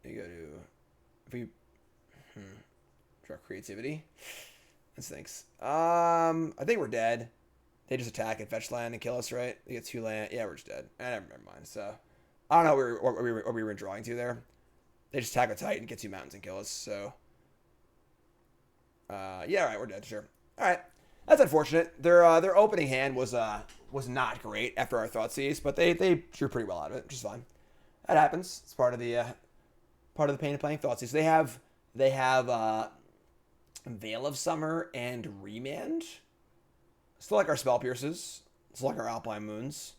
If we... Draw creativity. That stinks. I think we're dead. They just attack and fetch land and kill us, right? They get 2 land. Yeah, we're just dead. Never mind. So, I don't know what we were drawing to there. They just attack a Titan, get 2 mountains and kill us. So, yeah, all right, we're dead. Sure. All right, that's unfortunate. Their opening hand was not great after our Thoughtseize, but they drew pretty well out of it, which is fine. That happens. It's part of the pain of playing Thoughtseize. They have Veil of Summer and Remand. Still like our Spell Pierces. Still like our Alpine Moons.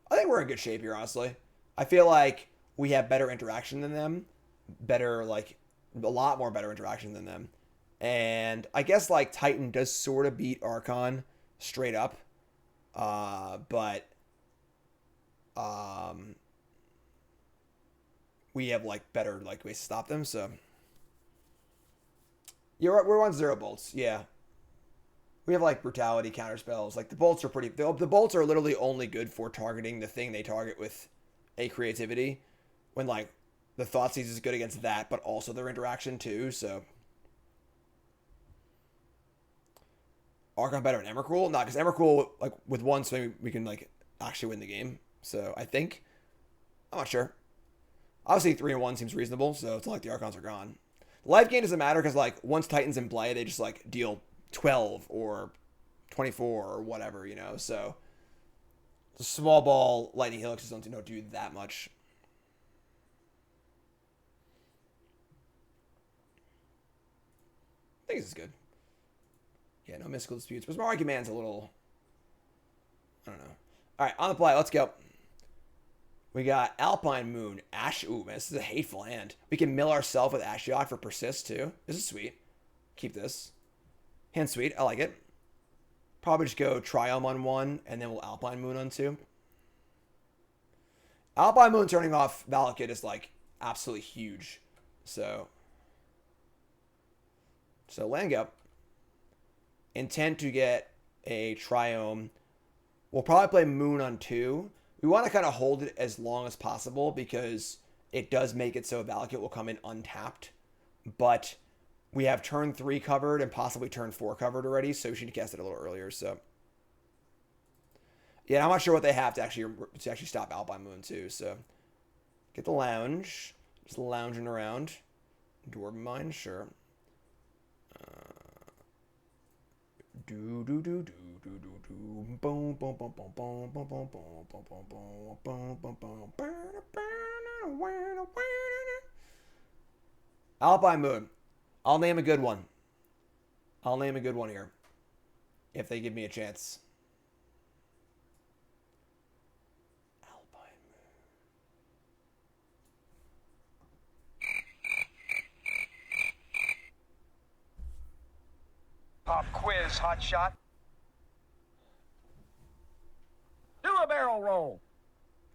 I think we're in good shape here, honestly. I feel like we have better interaction than them. A lot more better interaction than them. And I guess, like, Titan does sort of beat Archon straight up. But we have, like, better, like, ways to stop them, so... Yeah, we're on 0 bolts, yeah. We have, like, brutality counter spells. Like, the bolts are pretty... The bolts are literally only good for targeting the thing they target with a creativity. When, like, the Thoughtseize is good against that, but also their interaction, too, so... Archon better than Emrakul? Nah, because Emrakul, like, with 1 swing, we can, like, actually win the game. So, I think. I'm not sure. Obviously, 3-1 seems reasonable, so it's not like the Archons are gone. Life gain doesn't matter, because, like, once Titan's in play, they just, like, deal 12 or 24 or whatever, you know? So, the small ball lightning helixes don't do that much. I think this is good. Yeah, no mystical disputes. Prismari Command's a little... I don't know. Alright, on the play. Let's go. We got Alpine Moon. Ooh, man, this is a hateful hand. We can mill ourselves with Ashiok for Persist, too. This is sweet. Keep this. Hand sweet. I like it. Probably just go Triumph on 1, and then we'll Alpine Moon on 2. Alpine Moon turning off Valakut is, like, absolutely huge. So land up. Intent to get a Triome. We'll probably play Moon on 2. We want to kind of hold it as long as possible because it does make it so Valakut will come in untapped. But we have turn 3 covered and possibly turn 4 covered already, so we should cast it a little earlier. So yeah, I'm not sure what they have to actually stop Alpine Moon too. So get the lounge, just lounging around. Dwarven Mine, sure. Do do do do do do do. Boom boom boom boom boom boom boom boom boom boom boom boom boom. Alpine Moon. I'll name a good one. I'll name a good one here. If they give me a chance. Alpine Moon. Pop quiz, hot shot. Do a barrel roll.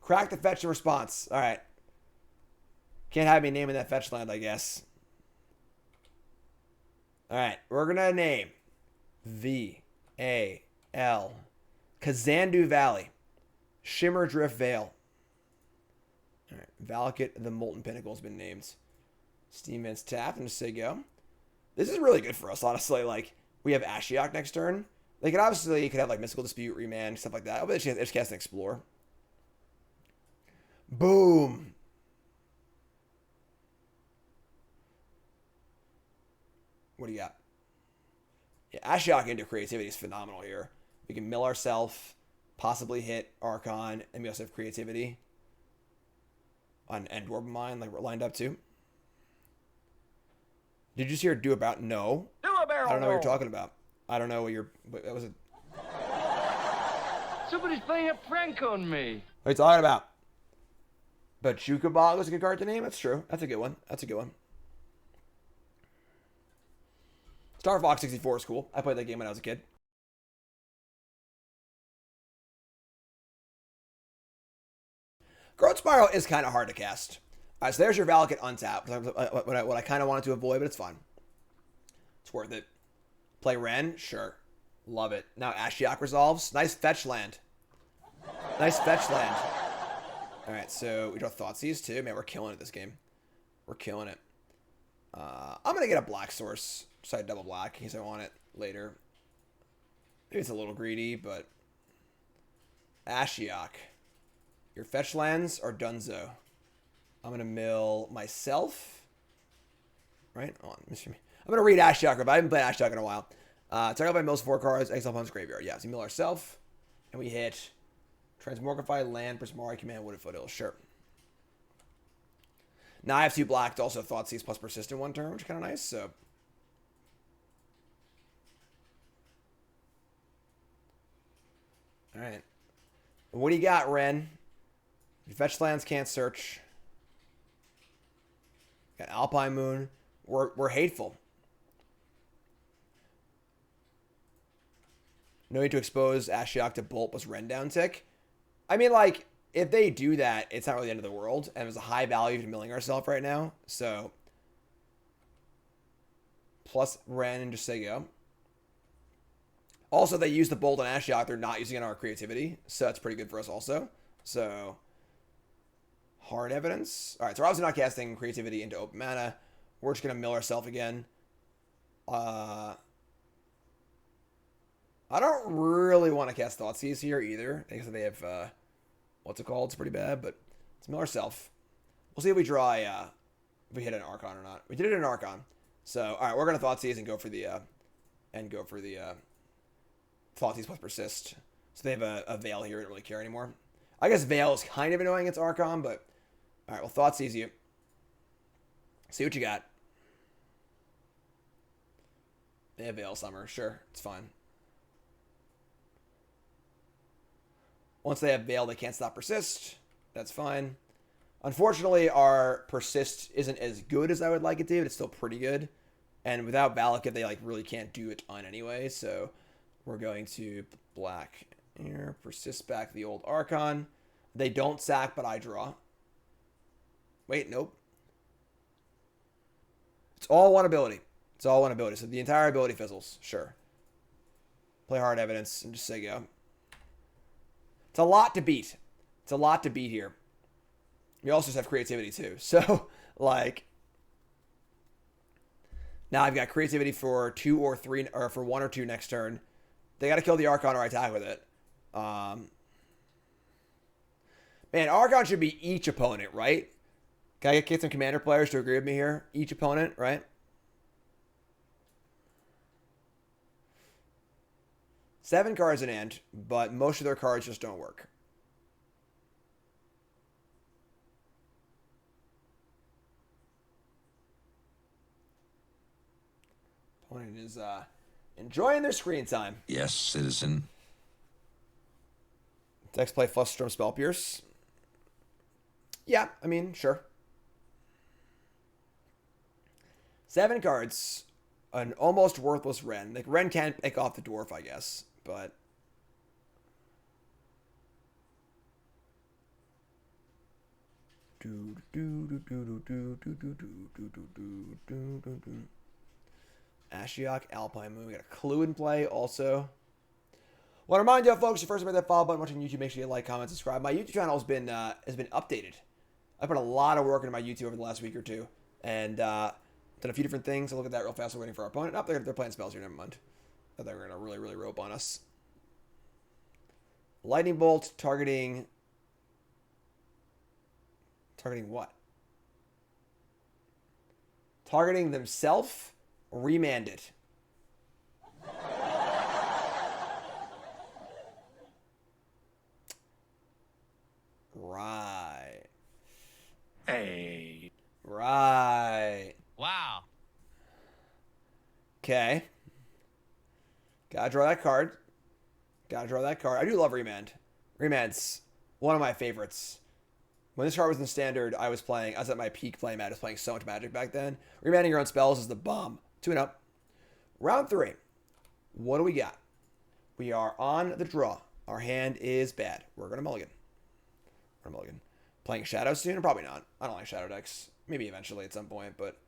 Crack the fetch and response. All right. Can't have me naming that fetch land, I guess. All right. We're going to name V-A-L. Kazandu Valley. Shimmer Drift Vale. All right. Valakut the Molten Pinnacle has been named. Steam Vents tapped and say go. This is really good for us, honestly. Like, we have Ashiok next turn. They could obviously have like Mystical Dispute, Remand, stuff like that. I'll bet they just cast an Explore. Boom. What do you got? Yeah, Ashiok into creativity is phenomenal here. We can mill ourselves, possibly hit Archon, and we also have creativity on Dwarven Mine, like we're lined up too. Did you just hear do about? No. Do a barrel roll. I don't know what you're talking about. I don't know what you're. That was a. Somebody's playing a prank on me. What are you talking about? But Chukabog was a good card to name. That's true. That's a good one. That's a good one. Star Fox 64 is cool. I played that game when I was a kid. Growth Spiral is kind of hard to cast. All right, so there's your Valakut untap. What I kind of wanted to avoid, but it's fine. It's worth it. Play Ren? Sure. Love it. Now Ashiok resolves. Nice fetch land. Nice fetch land. All right, so we draw Thoughtseize too. Man, we're killing it this game. We're killing it. I'm going to get a black source. So I double black in case I want it later. Maybe it's a little greedy, but... Ashiok. Your fetch lands are donezo. I'm going to mill myself. Right? Hold on. I'm going to read Ashiok, but I haven't played Ashiok in a while. Target by mills 4 cards, exile opponent's graveyard. Yeah, so we mill ourselves. And we hit Transmogrify, land, Prismari Command, Wooded Foothills. Sure. Now I have 2 black to also Thoughtseize plus Persist in 1 turn, which is kind of nice, so... Alright. What do you got, Ren? Your fetch lands can't search. Got Alpine Moon. We're hateful. No need to expose Ashiok to Bolt plus Ren down tick. I mean, like, if they do that, it's not really the end of the world. And there's a high value to milling ourselves right now. So, plus Ren and just say go. Also, they use the Bolt on Ashiok. They're not using it on our creativity. So, that's pretty good for us also. So, hard evidence. All right, so we're obviously not casting creativity into open mana. We're just going to mill ourselves again. I don't really want to cast Thoughtseize here either. Because they have, what's it called? It's pretty bad, but let's mill ourselves. We'll see if we draw if we hit an Archon or not. We did it in an Archon. So, all right, we're going to Thoughtseize and go for the, Thoughtseize plus Persist. So they have a Veil here. I don't really care anymore. I guess Veil is kind of annoying against Archon, but all right, well, Thoughtseize you. See what you got. They have Veil Summer. Sure, it's fine. Once they have Veil, they can't stop Persist. That's fine. Unfortunately, our Persist isn't as good as I would like it to, but it's still pretty good. And without Valakut, they like really can't do a ton anyway. So we're going to black here. Persist back the old Archon. They don't sack, but I draw. Wait, nope. It's all one ability. It's all one ability. So the entire ability fizzles. Sure. Play hard evidence and just say go. It's a lot to beat. It's a lot to beat here. We also just have creativity too. So, like... Now I've got creativity for 2 or 3, or for 1 or 2 next turn. They got to kill the Archon or I attack with it. Man, Archon should be each opponent, right? Can I get some commander players to agree with me here? Each opponent, right? 7 cards in hand, but most of their cards just don't work. Opponent is enjoying their screen time. Yes, citizen. Dex play Flusterstorm Spell Pierce. Yeah, I mean, sure. 7 cards. An almost worthless Ren. Like, Ren can't pick off the Dwarf, I guess. But... Ashiok, Alpine Moon. We got a Clue in play also. Want to remind you, folks, you first hit that follow button watching YouTube. Make sure you like, comment, subscribe. My YouTube channel has been updated. I put a lot of work into my YouTube over the last week or two, and done a few different things. I'll look at that real fast. We're waiting for our opponent. Oh, they're playing spells here. Never mind. I thought they were gonna really rope on us. Lightning bolt targeting what? Targeting themselves. Remand it. Right. Hey. Right. Wow. Okay. Gotta draw that card. Gotta draw that card. I do love Remand. Remand's one of my favorites. When this card was in Standard, I was at my peak playing Magic. I was playing so much Magic back then. Remanding your own spells is the bomb. 2-0. Round 3. What do we got? We are on the draw. Our hand is bad. We're going to mulligan. Playing Shadow soon? Probably not. I don't like Shadow decks. Maybe eventually at some point, but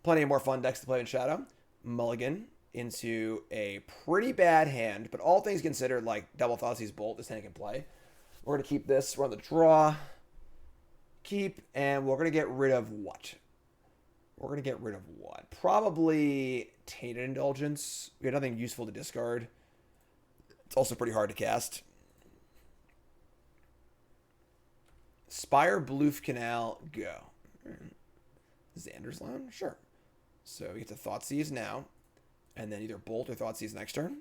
plenty of more fun decks to play in Shadow. Mulligan into a pretty bad hand, but all things considered, like double Thoughtseize Bolt, this hand can play. We're going to keep this. We're on the draw. Keep, and we're going to get rid of what? Probably Tainted Indulgence. We have nothing useful to discard. It's also pretty hard to cast. Spire, Bloof Canal, go. Xander's Lounge? Sure. So we get to Thoughtseize now. And then either Bolt or Thoughtseize next turn.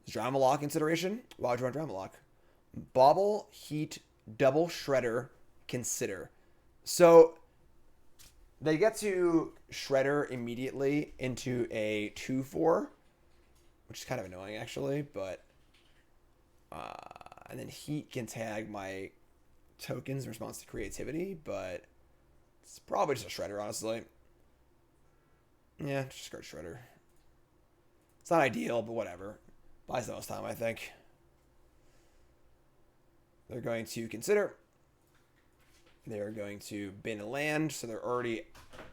Is Drama Lock consideration? Why would you want Drama Lock? Bauble, Heat, Double Shredder, consider. So they get to Shredder immediately into a 2/4, which is kind of annoying actually, but and then Heat can tag my tokens in response to creativity, but it's probably just a Shredder, honestly. Yeah, just discard Shredder. It's not ideal, but whatever. Buys the most time, I think. They're going to consider. They're going to bin a land, so they're already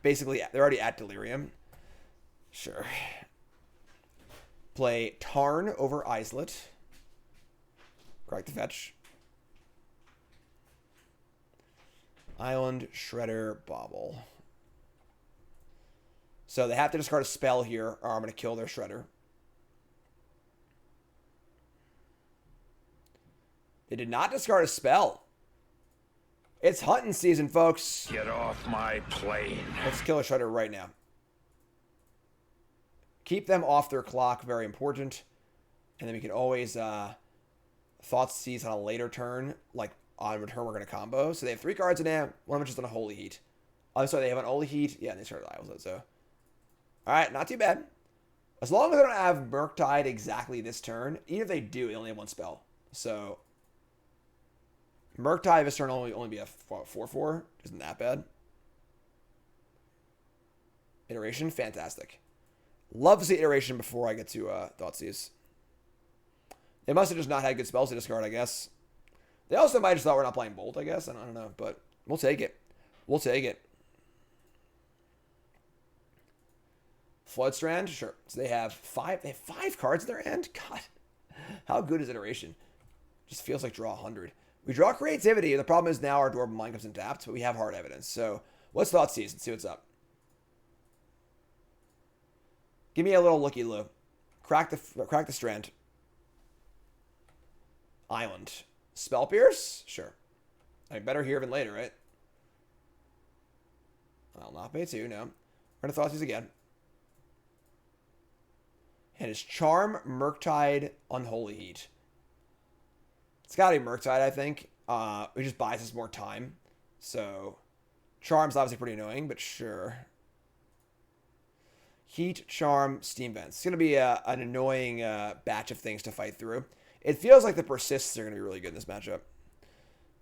at Delirium. Sure. Play Tarn over Izzet. Correct the fetch. Island, Shredder, Bauble. So they have to discard a spell here, or I'm going to kill their Shredder. They did not discard a spell. It's hunting season, folks. Get off my plane. Let's kill a Shredder right now. Keep them off their clock, very important. And then we can always Thoughtseize on a later turn, like on return we're going to combo. So they have 3 cards in hand, one of which is on a Holy Heat. I'm sorry, they have an Holy Heat. Yeah, and they started Isles, so. Alright, not too bad. As long as they don't have Murktide exactly this turn, even if they do, they only have 1 spell. So Murktide this turn only be a 4/4. Isn't that bad. Iteration, fantastic. Love to see iteration before I get to Thoughtseize. They must have just not had good spells to discard, I guess. They also might have just thought we're not playing Bolt, I guess. I don't know, but we'll take it. We'll take it. Floodstrand, sure. So they have 5 cards in their hand? God, how good is iteration? Just feels like draw 100. We draw creativity. The problem is now our Dwarven Mine comes untapped, but we have hard evidence. So let's Thoughtseize and see what's up. Give me a little looky-loo. Crack the strand. Island. Spell Pierce? Sure. I mean, better here than later, right? I'll not pay 2, no. We're going to Thoughtseize again. And his Charm, Murktide, Unholy Heat. It's gotta be Murktide, I think. It just buys us more time. So, Charm's obviously pretty annoying, but sure. Heat, Charm, Steam Vents. It's gonna be an annoying batch of things to fight through. It feels like the Persists are gonna be really good in this matchup.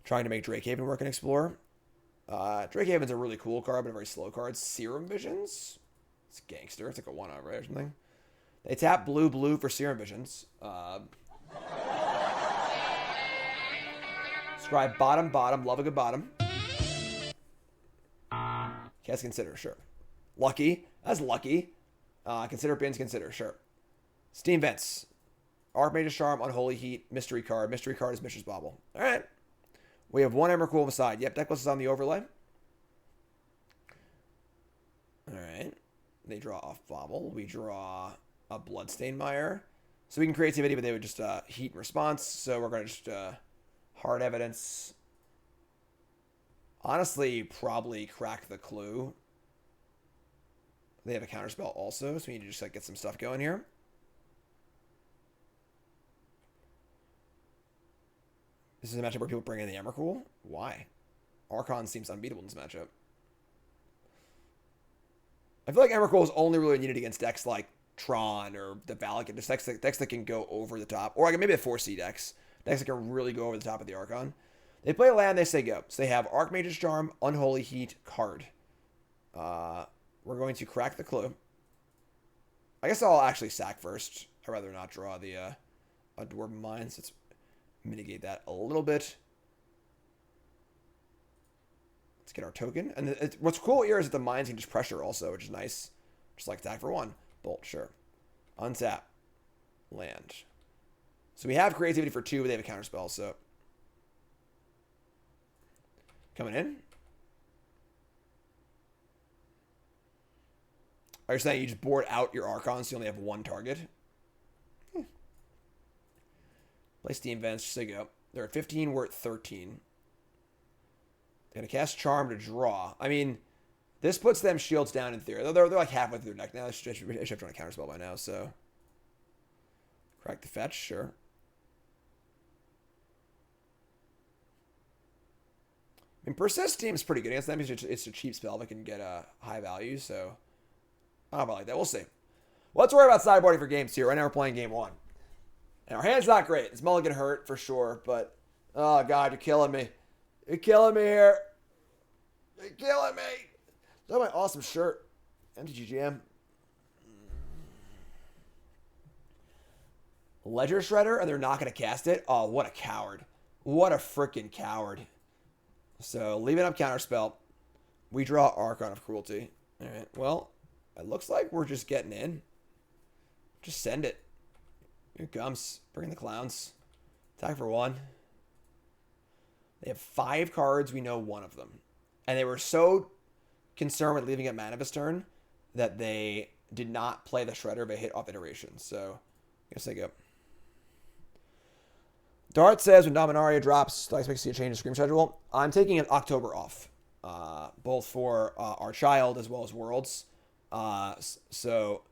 Trying to make Drakehaven work in Explorer. Drakehaven's a really cool card, but a very slow card. Serum Visions. It's gangster. It's like a 1-out, right, or something. They tap blue for Serum Visions. Scribe bottom, love a good bottom. Cast Consider, sure. Lucky. That's lucky. Consider Bins, Consider, sure. Steam Vents. Archmage's Charm, Unholy Heat, Mystery card. Mystery card is Mishra's Bauble. Alright. We have one Emrakul on the side. Yep, Decklist is on the overlay. Alright. They draw off Bauble. We draw a Bloodstained Mire. So we can Creativity, but they would just heat in response. So we're going to just Hard Evidence. Honestly, probably crack the Clue. They have a counterspell also, so we need to just like get some stuff going here. This is a matchup where people bring in the Emrakul. Why? Archon seems unbeatable in this matchup. I feel like Emrakul is only really needed against decks like Tron or the Valak, just decks that can go over the top. Or like maybe a 4C decks. Decks that can really go over the top of the Archon. They play a land, they say go. So they have Archmage's Charm, Unholy Heat, card. We're going to crack the Clue. I guess I'll actually sack first. I'd rather not draw the a Dwarven Mine, so let's mitigate that a little bit. Let's get our token. And what's cool here is that the mines can just pressure also, which is nice. Just like attack for 1. Bolt, sure. Untap. Land. So we have Creativity for 2, but they have a counterspell, so. Coming in. Are you saying you just board out your Archon so you only have 1 target? Play Steam Vents, just say go. They're at 15, we're at 13. They're going to cast Charm to draw. I mean, this puts them shields down in theory. They're like halfway through their deck now. They should have drawn a counterspell by now, so. Crack the fetch, sure. I mean, Persist seems pretty good against them. It's a cheap spell that can get a high value, so. I don't know about like that. We'll see. Well, let's worry about sideboarding for game 2. Right now we're playing game 1. And our hand's not great. This mulligan hurt for sure, but oh god, you're killing me. You're killing me here. You're killing me. That's my awesome shirt. MTGGM. Ledger Shredder, and they're not going to cast it? Oh, what a coward. What a freaking coward. So, leaving up Counterspell. We draw Archon of Cruelty. Alright, well, it looks like we're just getting in. Just send it. Here it comes. Bring in the clowns. Attack for 1. They have 5 cards. We know 1 of them. And they were so concerned with leaving it mana this turn that they did not play the Shredder but hit off iteration. So, I guess they go. Dart says when Dominaria drops, I expect to see a change in Scream schedule. I'm taking an October off. Both for our child as well as Worlds. So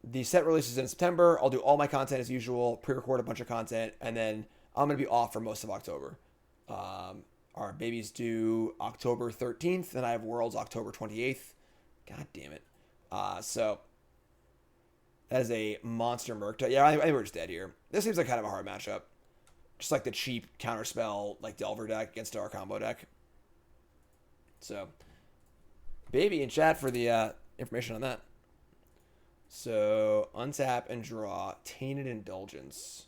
the set releases in September. I'll do all my content as usual, pre-record a bunch of content, and then I'm going to be off for most of October. Our baby's due October 13th, and I have Worlds October 28th. God damn it. So that is a monster Murktide. Yeah, I think we're just dead here. This seems like kind of a hard matchup. Just like the cheap counterspell, like Delver deck against our combo deck. So, baby in chat for the information on that. So, untap and draw Tainted Indulgence.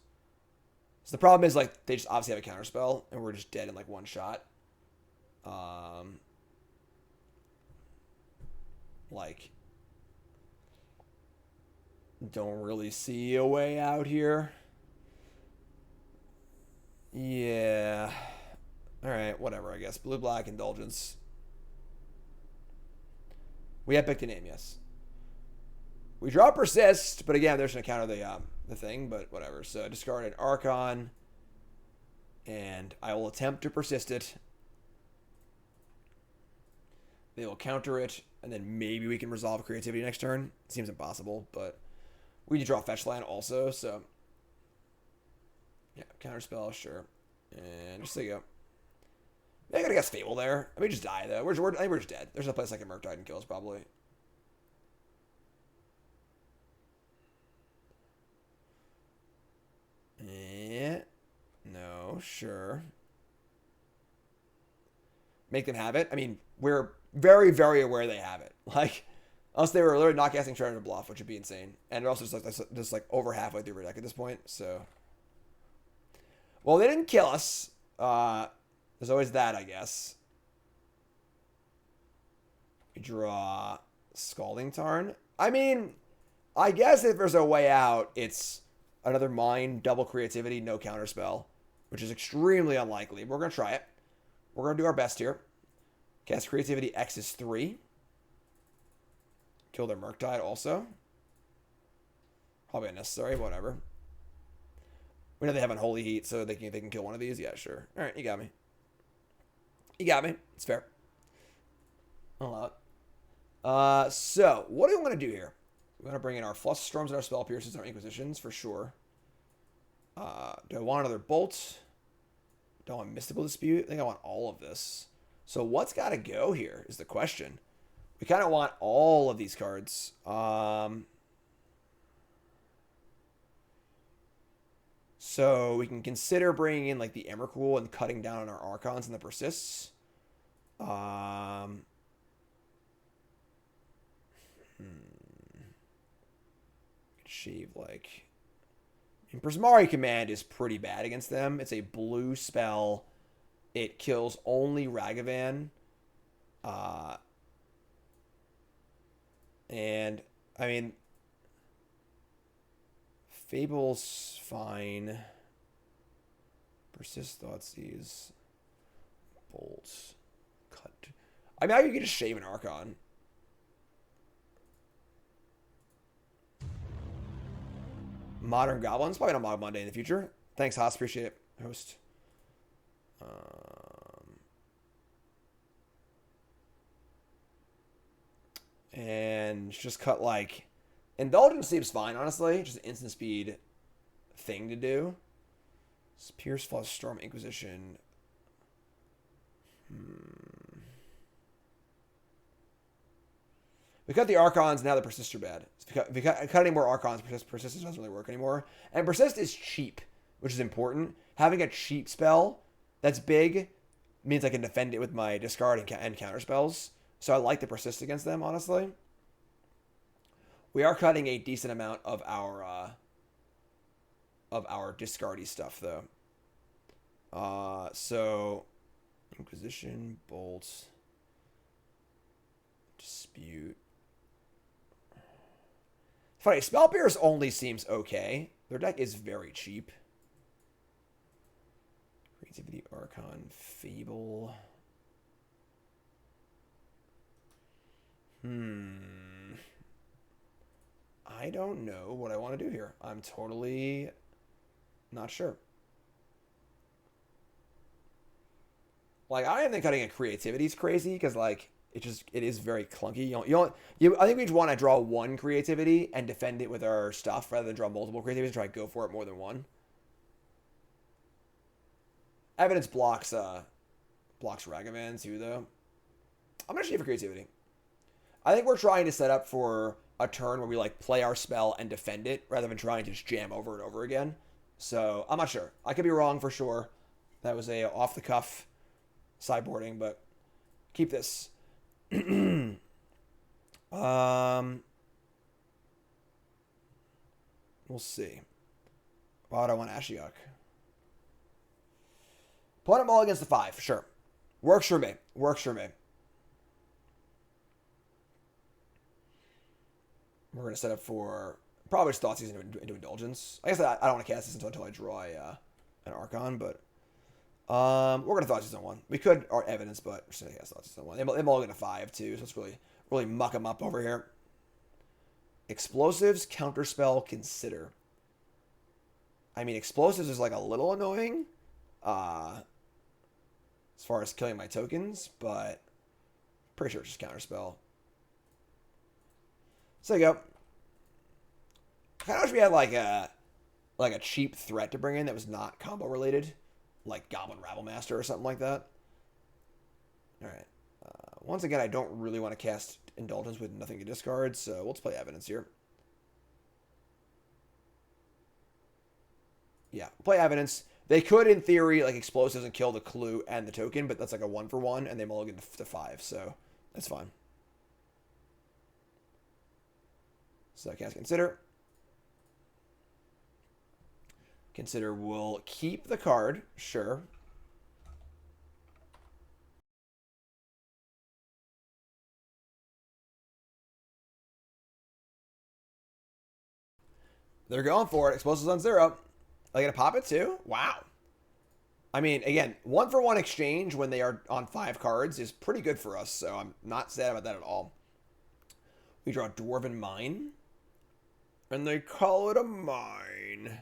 So the problem is, like, they just obviously have a counterspell, and we're just dead in, like, one shot. Like, don't really see a way out here. Yeah. Alright, whatever, I guess. Blue-black Indulgence. We have picked a name, yes. We draw Persist, but again, there's going to counter the thing, but whatever. So discard an Archon, and I will attempt to persist it. They will counter it, and then maybe we can resolve Creativity next turn. Seems impossible, but We need to draw fetch land also, so yeah, counterspell, sure. And just there you go. I gotta guess Fable there. I mean, just die though. I think we're just dead. There's no place I can Murktide and kill us probably. Yeah. No, sure. Make them have it. I mean, we're very, very aware they have it. Like, unless they were literally not casting Treasure to Bluff, which would be insane. And it also just like over halfway through our deck at this point. So, well, they didn't kill us. There's always that, I guess. We draw Scalding Tarn. I mean, I guess if there's a way out, it's another Mine, double Creativity, no Counterspell, which is extremely unlikely. We're going to try it. We're going to do our best here. Cast Creativity X is 3. Kill their Murktide also. Probably unnecessary, whatever. We know they have Unholy Heat, so they can kill one of these. Yeah, sure. All right, you got me. You got me. It's fair. I'll allow it. So, what do we want to do here? We're going to bring in our Fluster Storms and our Spell Pierces and our Inquisitions, for sure. Do I want another Bolt? Do I want Mystical Dispute? I think I want all of this. So, what's got to go here is the question. We kind of want all of these cards. So we can consider bringing in like the Emrakul and cutting down on our Archons and the Persists. Shave like... And Prismari Command is pretty bad against them. It's a blue spell. It kills only Ragavan. And, I mean, Fable's fine. Persist, Thoughtseize. Bolts. Cut. I mean, I could just shave an Archon. Modern Goblins. Probably not Mod Monday in the future. Thanks, Haas. Appreciate it, host. And just cut like... Indulgence seems fine, honestly. Just an instant speed thing to do. Pierce, Flush, Storm, Inquisition. We cut the Archons, now the Persist are bad. If we cut any more Archons, Persist doesn't really work anymore. And Persist is cheap, which is important. Having a cheap spell that's big means I can defend it with my discard and counter spells. So I like the Persist against them, honestly. We are cutting a decent amount of our discardy stuff, though. So Inquisition, Bolts, Dispute. Funny, Spell Pierce only seems okay. Their deck is very cheap. Creativity, Archon, Fable. I don't know what I want to do here. I'm totally not sure. Like, I think cutting a Creativity is crazy because, like, it is very clunky. I think we just want to draw one Creativity and defend it with our stuff rather than draw multiple Creativities and try to go for it more than one. Evidence blocks Ragavan too, though. I'm gonna shave for Creativity. I think we're trying to set up for a turn where we like play our spell and defend it rather than trying to just jam over and over again. So I'm not sure. I could be wrong for sure. That was a off the cuff sideboarding, but keep this. We'll see. Why would I want Ashiok? Put them all against the 5, sure. Works for me. Works for me. We're going to set up for probably just Thoughtseize into Indulgence. I guess I don't want to cast this until I draw an Archon, but we're going to Thoughtseize on 1. We could our Evidence, but we're just going to cast Thoughtseize on 1. They're all going to 5 too, so let's really muck them up over here. Explosives, Counterspell, Consider. I mean, Explosives is like a little annoying as far as killing my tokens, but pretty sure it's just Counterspell. So there you go. kind of wish we had like a cheap threat to bring in that was not combo related, like Goblin Rabblemaster or something like that. All right. Once again, I don't really want to cast Indulgence with nothing to discard, so let's play Evidence here. Yeah, play Evidence. They could, in theory, like Explosives and kill the clue and the token, but that's like a 1-for-1, and they mulligan to 5, so that's fine. So I cast Consider. Consider will keep the card, sure. They're going for it. Explosives on 0. Are they going to pop it too? Wow. I mean, again, 1-for-1 exchange when they are on 5 cards is pretty good for us, so I'm not sad about that at all. We draw Dwarven Mine. And they call it a mine.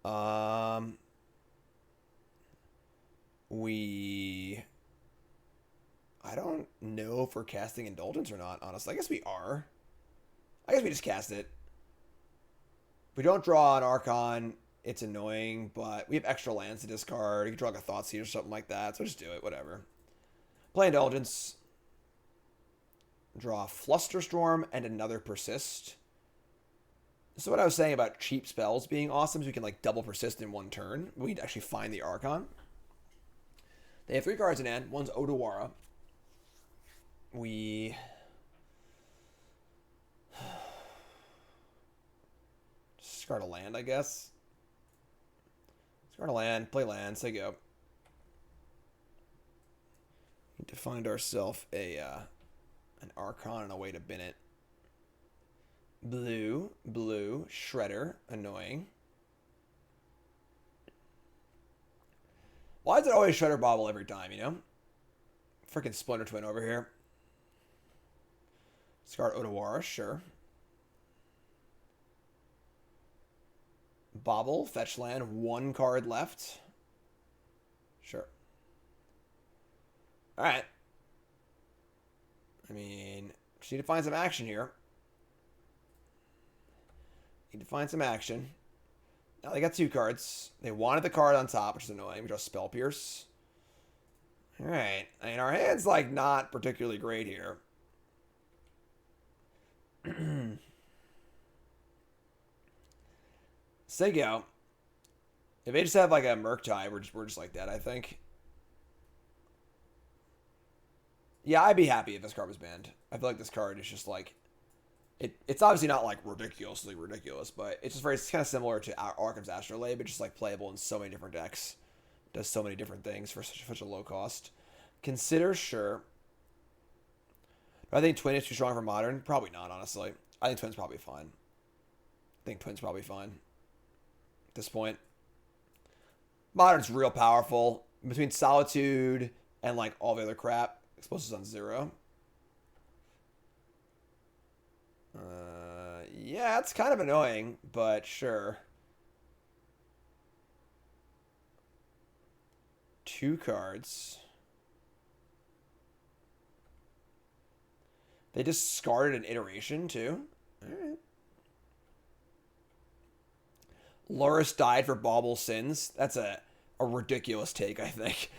I don't know if we're casting Indulgence or not, honestly. I guess we are. I guess we just cast it. If we don't draw an Archon, it's annoying, but we have extra lands to discard. You can draw like a Thoughtseize or something like that, so just do it, whatever. Play Indulgence. Draw Flusterstorm and another Persist. So what I was saying about cheap spells being awesome is we can like double Persist in one turn. We need to actually find the Archon. They have 3 cards in hand. One's Odawara. We discard a land, I guess. Discard a land, play land, say go. Need to find ourselves an Archon and a way to bin it. Blue, Shredder, annoying. Why is it always Shredder Bobble every time, you know? Freaking Splinter Twin over here. Discard Odawara, sure. Bobble, fetch land, 1 card left. Sure. Alright. I mean, just need to find some action here. Need to find some action. Now they got 2 cards. They wanted the card on top, which is annoying. We draw Spell Pierce. Alright. I mean, our hand's like not particularly great here. Say go. If they just have like a Murktide, we're just like that, I think. Yeah, I'd be happy if this card was banned. I feel like this card is just like it's obviously not like ridiculously ridiculous, but it's kind of similar to Arkham's Astrolabe, but just like playable in so many different decks. Does so many different things for such a low cost. Consider, sure. Do I think Twin is too strong for Modern? Probably not, honestly. I think Twin's probably fine. I think Twin's probably fine at this point. Modern's real powerful. Between Solitude and like all the other crap, Explosives on 0. Yeah, it's kind of annoying, but sure. 2 cards. They discarded an iteration, too. Alright. Loris died for Bauble Sins. That's a ridiculous take, I think.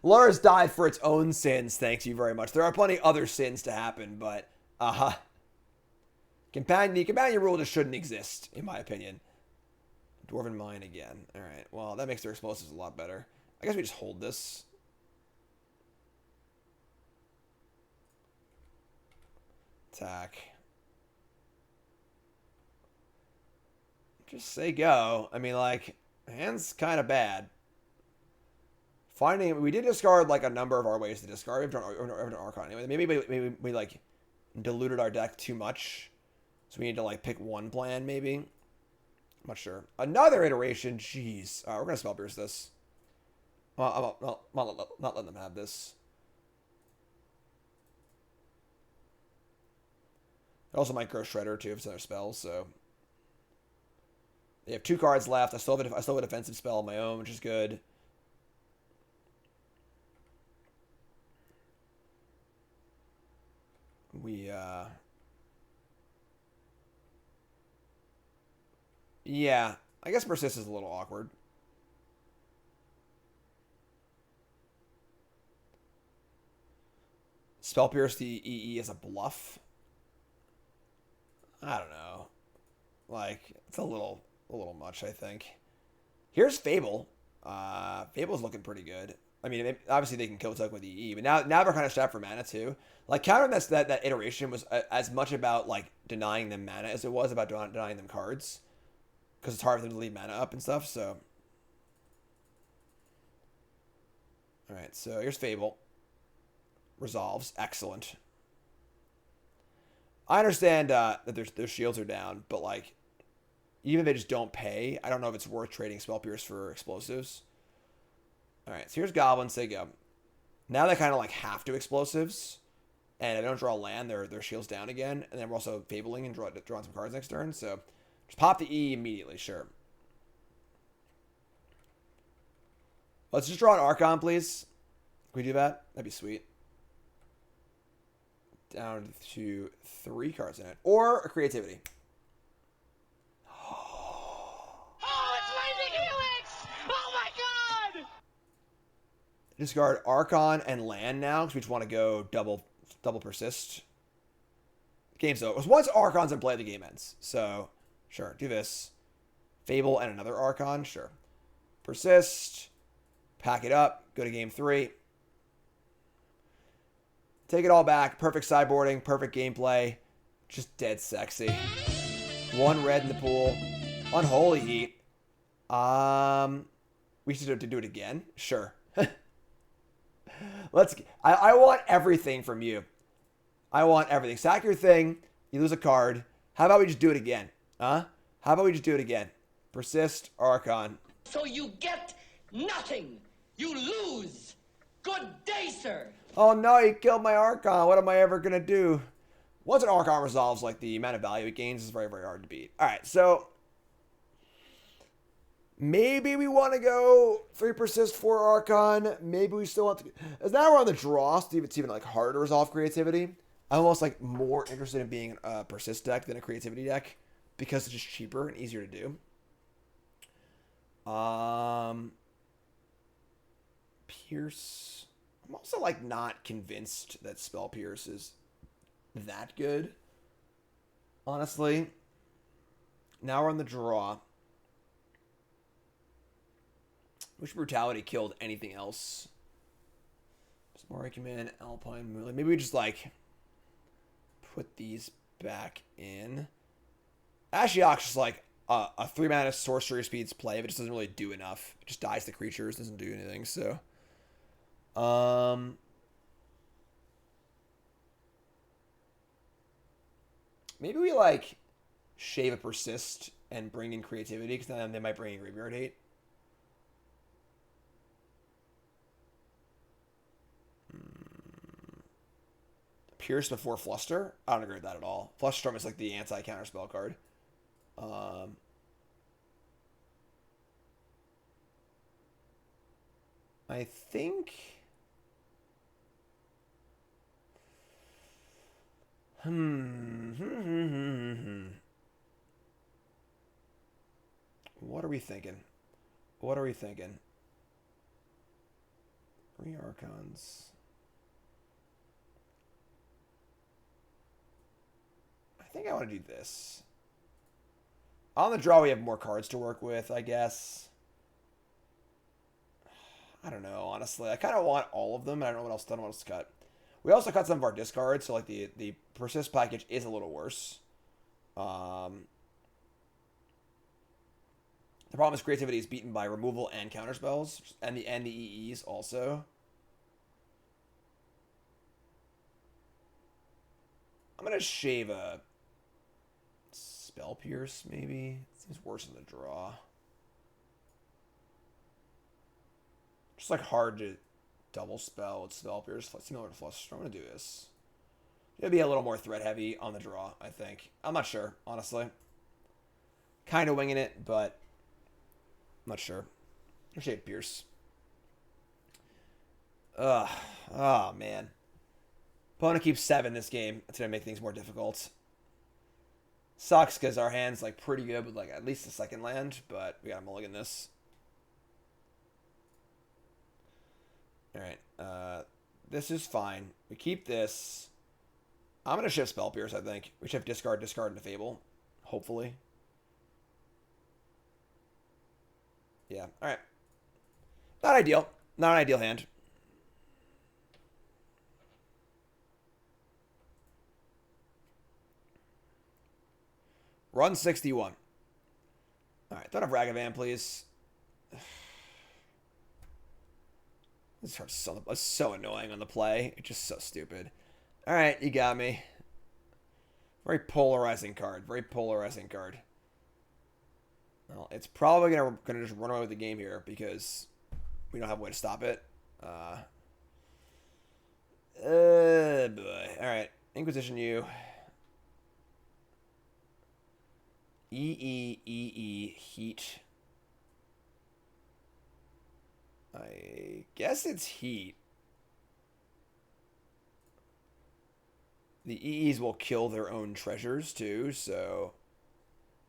Loris died for its own sins, thank you very much. There are plenty other sins to happen, but... The companion rule just shouldn't exist, in my opinion. Dwarven Mine again. Alright, well, that makes their explosives a lot better. I guess we just hold this. Attack. Just say go. I mean, like, hand's kind of bad. We did discard, like, a number of our ways to discard. We have an Archon anyway. Maybe we, like, diluted our deck too much. So we need to, like, pick one plan, maybe. I'm not sure. Another iteration. Jeez. All right, we're going to Spell Pierce this. Well, I'm not letting them have this. It also might grow Shredder, too, if it's another spell, so... They have 2 cards left. I still have a defensive spell of my own, which is good. We, Yeah, I guess Persist is a little awkward. Spell Pierce the EE as a bluff. I don't know. Like, it's a little much, I think. Here's Fable. Fable's looking pretty good. I mean, obviously they can kill token with EE, but now they're kind of strapped for mana too. Like, countering that iteration was as much about like denying them mana as it was about denying them cards, because it's hard for them to leave mana up and stuff. So, all right. So here's Fable. Resolves. Excellent. I understand that their shields are down, but like, even if they just don't pay, I don't know if it's worth trading Spell Pierce for explosives. All right, so here's Goblins. They go. Now they kind of like have to explosives, and if they don't draw land, their shields down again, and then we're also Fabling and drawing some cards next turn. So just pop the E immediately, sure. Let's just draw an Archon, please. Can we do that? That'd be sweet. Down to 3 cards in it, or a Creativity. Oh, it's Lightning Helix! Oh my god! Discard Archon and land now, because we just want to go double Persist. Game's over. Once Archon's in play, the game ends. So, sure, do this. Fable and another Archon, sure. Persist. Pack it up. Go to game 3. Take it all back. Perfect sideboarding. Perfect gameplay. Just dead sexy. 1 red in the pool. Unholy Heat. We should do it again. Sure. I want everything from you. I want everything. Sack your thing. You lose a card. How about we just do it again? Huh? How about we just do it again? Persist, Archon. So you get nothing. You lose. Good day, sir. Oh no, you killed my Archon. What am I ever going to do? Once an Archon resolves, like, the amount of value it gains is very, very hard to beat. Alright, so maybe we want to go 3 Persist, 4 Archon. Maybe we still want to... As now we're on the draw, so it's even like harder to resolve Creativity. I'm almost like more interested in being a Persist deck than a Creativity deck, because it's just cheaper and easier to do. Pierce. I'm also like not convinced that Spell Pierce is that good. Honestly. Now we're on the draw. Wish Brutality killed anything else. Prismari Command, Alpine Moon. Maybe we just like put these back in. Ashiok's just like a 3 mana sorcery speeds play, but it just doesn't really do enough. It just dies the creatures, doesn't do anything, so. Maybe we like shave a Persist and bring in Creativity, because then they might bring in Graveyard Hate. Pierce before Fluster? I don't agree with that at all. Flusterstorm is like the anti-counter spell card. I think... What are we thinking? What are we thinking? 3 Archons. I think I want to do this. On the draw, we have more cards to work with, I guess. I don't know, honestly. I kind of want all of them, and I don't know what else, to cut. We also cut some of our discards, so like the Persist package is a little worse. The problem is Creativity is beaten by removal and counterspells, and the EEs also. I'm gonna shave a Spell Pierce, maybe. It seems worse than the draw. Just like hard to double spell with Spell Pierce, similar to Fluster. I'm gonna do this. It'll be a little more threat heavy on the draw, I think. I'm not sure, honestly. Kind of winging it, but I'm not sure. I'll shave Pierce. Ugh. Oh, man. Opponent keeps 7 this game. That's gonna make things more difficult. Sucks because our hand's like pretty good with like at least a second land, but we gotta mulligan this. Alright, this is fine. We keep this. I'm gonna shift Spell Pierce, I think. We shift discard, discard into Fable. Hopefully. Yeah, alright. Not ideal. Not an ideal hand. Run 61. Alright, don't have Ragavan, please. This card's so annoying on the play. It's just so stupid. Alright, you got me. Very polarizing card. Very polarizing card. Well, it's probably gonna just run away with the game here because we don't have a way to stop it. Boy. Alright. Inquisition you. Heat. I guess it's heat. The EEs will kill their own treasures too, so...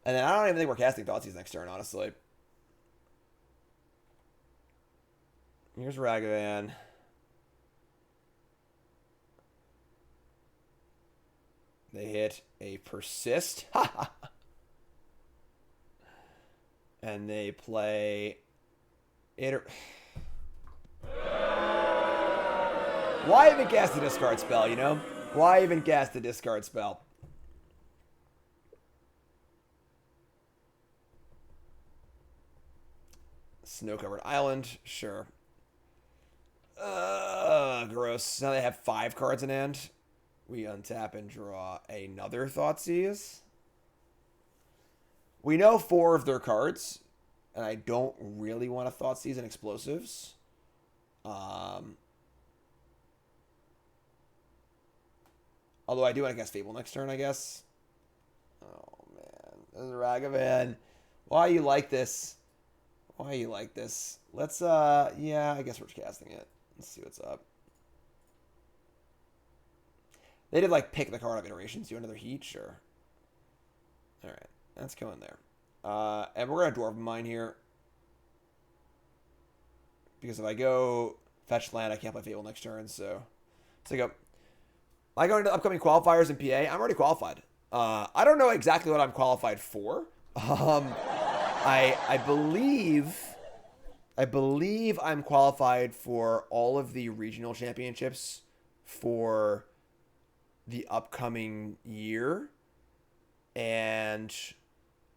And then I don't even think we're casting Thoughtseize next turn, honestly. Here's Ragavan. They hit a Persist. And they play... Why even cast a discard spell, you know? Why even cast a discard spell? Snow-covered island, sure. Gross. Now they have 5 cards in hand. We untap and draw another Thoughtseize. We know 4 of their cards, and I don't really want to Thoughtseize and explosives. Although I do want to cast Fable next turn, I guess. Oh, man. This is Ragavan. Why you like this? Why you like this? Let's, yeah, I guess we're casting it. Let's see what's up. They did, like, pick the card of iterations. Do another heat? Sure. Alright. That's going there. And we're going to Dwarven Mine here. Because if I go fetch land, I can't play Fable next turn, so... Let's go. I go into upcoming qualifiers in PA. I'm already qualified. I don't know exactly what I'm qualified for. I believe I'm qualified for all of the regional championships for the upcoming year. And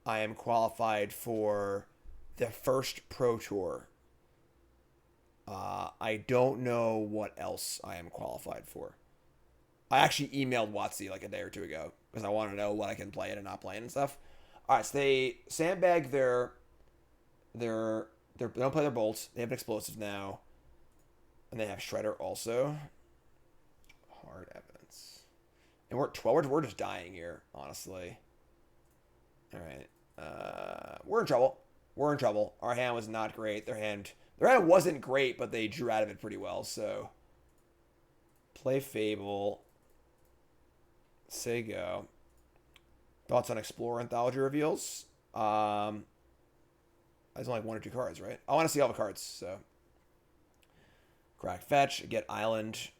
I am qualified for the first Pro Tour. I don't know what else I am qualified for. I actually emailed WotC like a day or two ago because I want to know what I can play in and not play in and stuff. All right, so they sandbag they don't play their bolts. They have an explosive now, and they have Shredder also. Hard evidence, and we're at 12. We're just dying here, honestly. All right, we're in trouble. We're in trouble. Our hand was not great. Their hand wasn't great, but they drew out of it pretty well. So play Fable. Say go. Thoughts on Explorer Anthology reveals? There's only 1 or 2 cards, right? I want to see all the cards, so. Crack fetch, get island,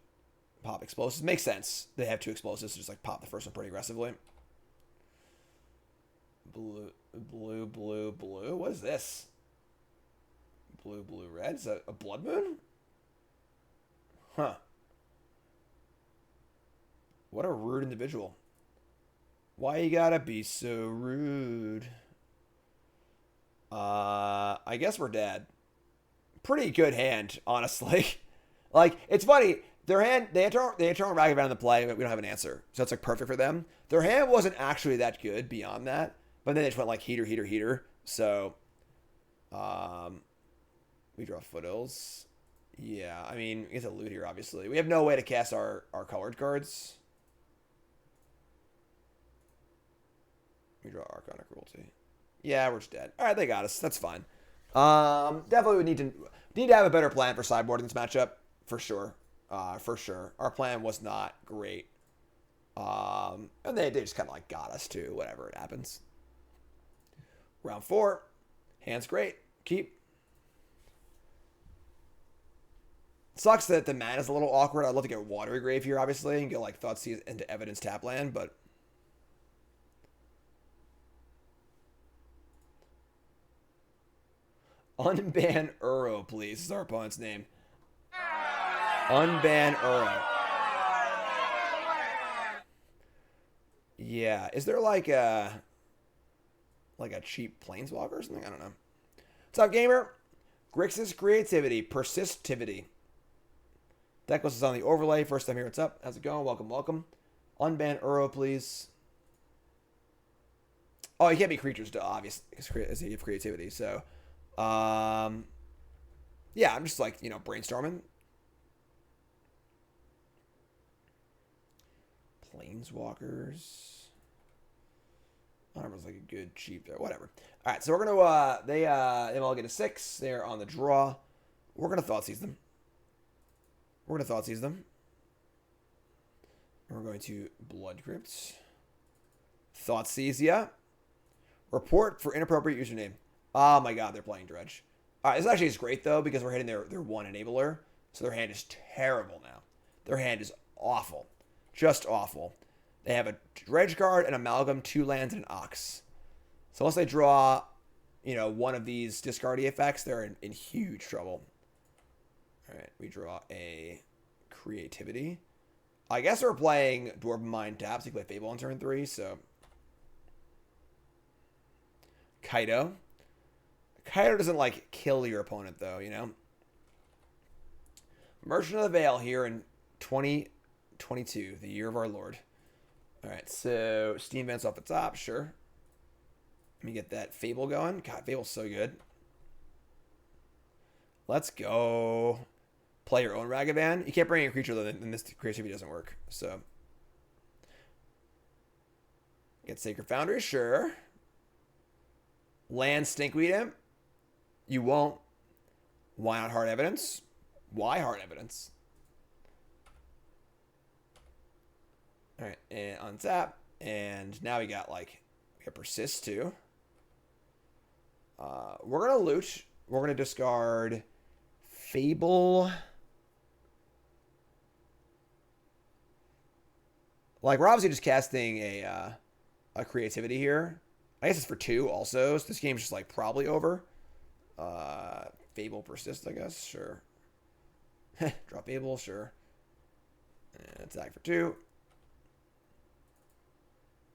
pop explosives. Makes sense. They have 2 explosives, so just like pop the first one pretty aggressively. Blue. What is this? Blue, red? Is that a Blood Moon? Huh. What a rude individual. Why you gotta be so rude? I guess we're dead. Pretty good hand, honestly. Like, it's funny. Their hand, they turn Ragavan in the play, but we don't have an answer. So it's like perfect for them. Their hand wasn't actually that good beyond that. But then they just went like heater. So, we draw Foothills. Yeah, I mean, we get to loot here, obviously. We have no way to cast our colored cards. We draw Archon of Cruelty. Yeah, we're just dead. All right, they got us. That's fine. Definitely would need to have a better plan for sideboarding this matchup, for sure. For sure. Our plan was not great. And they just kind of like got us too, whatever, it happens. Round 4. Hand's great. Keep. Sucks that the mana's a little awkward. I'd love to get Watery Grave here, obviously, and get like Thoughtseize into Evidence tap land, but unban Uro, please. This is our opponent's name. Unban Uro. Yeah. Is there like a cheap Planeswalker or something? I don't know. What's up, gamer? Grixis Creativity, Persistivity. Decklist is on the overlay. First time here. What's up? How's it going? Welcome, welcome. Unban Uro, please. Oh, you can't be creatures, obviously, because you have creativity. So, yeah, I'm just like, brainstorming. Planeswalkers. I don't know if it's like a good cheap there. Whatever. All right, so we're gonna they all get a 6. They're on the draw. We're gonna Thoughtseize them. We're gonna Thoughtseize them. We're going to Blood Crypt. Thoughtseize, yeah. Report for inappropriate username. Oh my god, they're playing Dredge. All right, this actually is great though because we're hitting their one enabler, so their hand is terrible now. Their hand is awful, just awful. They have a Dredge card, an Amalgam, 2 lands, and an Ox. So unless they draw, one of these discardy effects, they're in huge trouble. All right, we draw a Creativity. I guess we're playing Dwarven Mine tap, so you play Fable on turn 3, so. Kaido. Kaido doesn't, kill your opponent, though, Merchant of the Veil here in 2022, the year of our Lord. All right, so Steam Vents off the top, sure. Let me get that Fable going. God, Fable's so good. Let's go. Play your own Ragavan. You can't bring in a creature, though, then this creativity doesn't work. So, get Sacred Foundry, sure. Land Stinkweed him. You won't. Why not Hard Evidence? Why Hard Evidence? All right, and untap, and now we got Persist too. We're gonna loot. We're gonna discard Fable. We're obviously just casting a Creativity here. I guess it's for 2 also, so this game's just probably over. Fable Persist, I guess, sure. Drop Fable, sure. And attack for 2.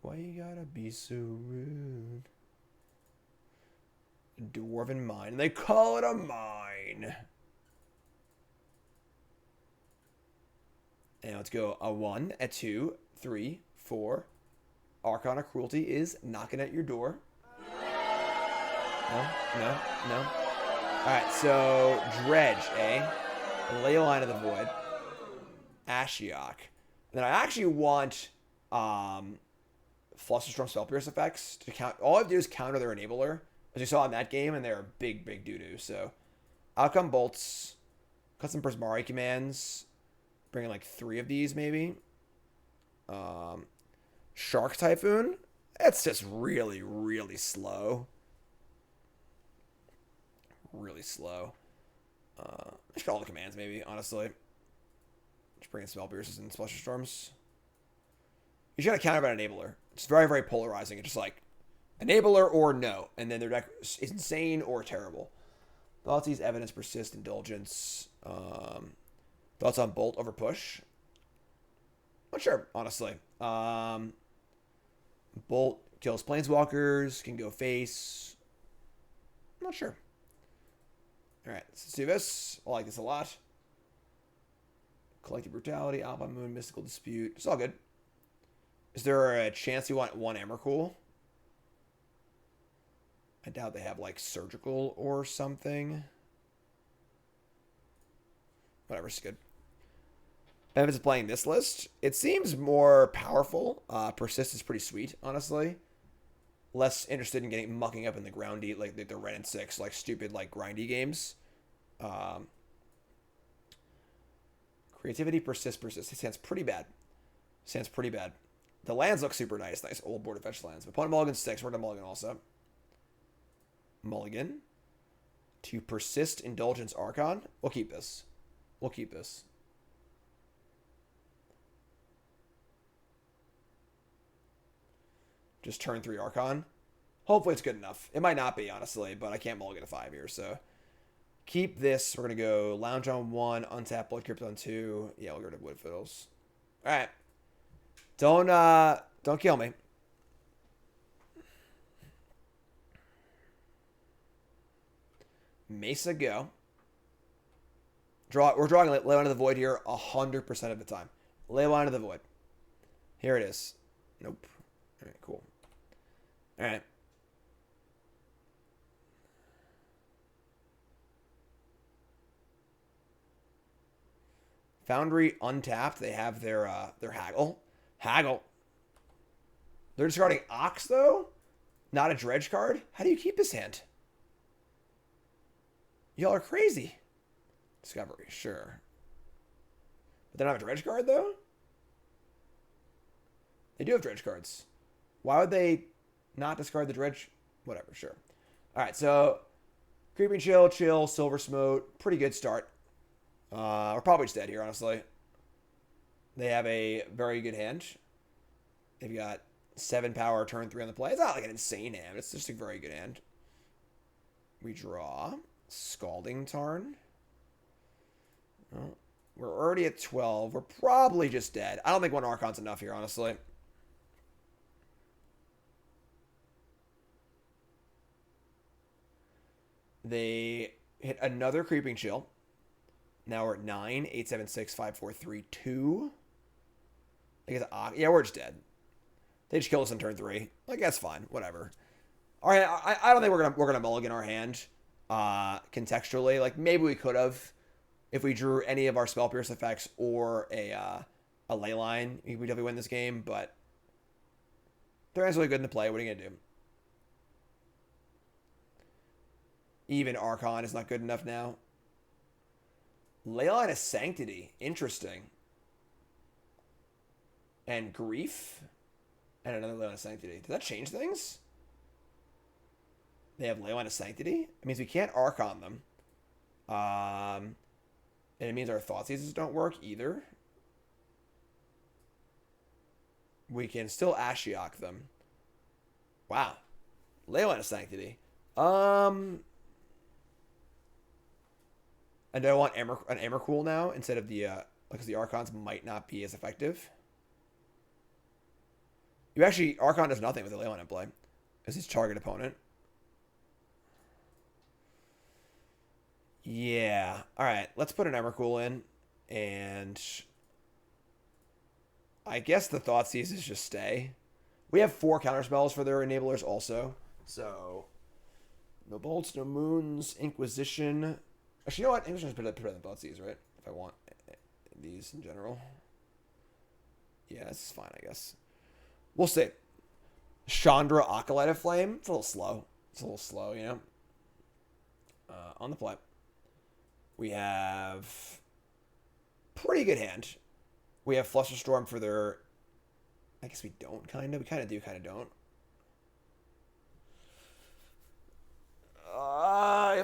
Why you gotta be so rude? Dwarven Mine. And they call it a mine. And let's go a 1, a 2, 3, 4. Archon of Cruelty is knocking at your door. No. Alright, so Dredge, Leyline of the Void. Ashiok. And then I actually want Flusterstorm Spell Pierce effects to count. All I have to do is counter their enabler, as you saw in that game, and they're big doo-doo. So, Outcome Bolts, cut some Prismari commands, bring in 3 of these maybe. Shark Typhoon, it's just really slow. Really slow. Just got all the commands maybe, honestly. Just bring in Spell Pierces and Flusterstorms. You should have counter about Enabler. It's very polarizing. It's just Enabler or no. And then their deck is insane or terrible. Thoughtseize, Evidence, Persist, Indulgence. Thoughts on Bolt over Push? Not sure, honestly. Bolt kills Planeswalkers, can go face. Not sure. Alright, let's do this. I like this a lot. Collective Brutality, Alpine Moon, Mystical Dispute. It's all good. Is there a chance you want 1 Emrakul? I doubt they have Surgical or something. Whatever, it's good. Evans is playing this list. It seems more powerful. Persist is pretty sweet, honestly. Less interested in getting mucking up in the groundy, the red and 6, stupid, grindy games. Creativity, Persist. It sounds pretty bad. The lands look super nice. Nice old border fetch lands. Opponent mulligan 6. We're going to mulligan also. Mulligan. To Persist Indulgence Archon. We'll keep this. We'll keep this. Just turn 3 Archon. Hopefully it's good enough. It might not be, honestly, but I can't mulligan a 5 here, so... Keep this. We're going to go Lounge on 1, untap Blood Crypt on 2. Yeah, we'll go to Wooded Foothills. Alright. Don't kill me. Mesa go. We're drawing Leyline of the Void here 100% of the time. Leyline of the Void. Here it is. Nope. Alright, cool. Alright. Foundry untapped. They have their haggle. Haggle. They're discarding Ox, though? Not a Dredge card? How do you keep this hand? Y'all are crazy. Discovery, sure. But they don't have a Dredge card, though? They do have Dredge cards. Why would they not discard the Dredge? Whatever, sure. Alright, so... Creeping Chill, Silver Smote. Pretty good start. We're probably just dead here, honestly. They have a very good hand. They've got 7 power, turn 3 on the play. It's not like an insane hand. It's just a very good hand. We draw. Scalding Tarn. Oh, we're already at 12. We're probably just dead. I don't think 1 Archon's enough here, honestly. They hit another Creeping Chill. Now we're at 9, 8, 7, 6, 5, 4, 3, 2. I guess, yeah, we're just dead. They just killed us on turn 3. Like, that's fine. Whatever. All right, I don't think we're gonna mulligan our hand. Contextually, like maybe we could have, if we drew any of our Spell Pierce effects or a Leyline, we definitely win this game. But their hand's really good in the play. What are you gonna do? Even Archon is not good enough now. Leyline of Sanctity. Interesting. And Grief. And another Leyline of Sanctity. Does that change things? They have Leyline of Sanctity. It means we can't Archon them. And it means our Thoughtseizes don't work either. We can still Ashiok them. Wow. Leyline of Sanctity. And do I want an Emrakul now instead of the because the Archons might not be as effective. You actually Archon does nothing with the Leyline in play. As his target opponent. Yeah. Alright, let's put an Emrakul in. And I guess the Thoughtseizes just stay. We have 4 counterspells for their enablers also. So no bolts, no moons, Inquisition. Actually, you know what? Inquisition is better than Thoughtseize, right? If I want these in general. Yeah, this is fine, I guess. We'll see. Chandra Acolyte of Flame. It's a little slow. It's a little slow, you know? On the play. We have pretty good hand. We have Flusterstorm for their... I guess we don't, kind of. We kind of do, kind of don't.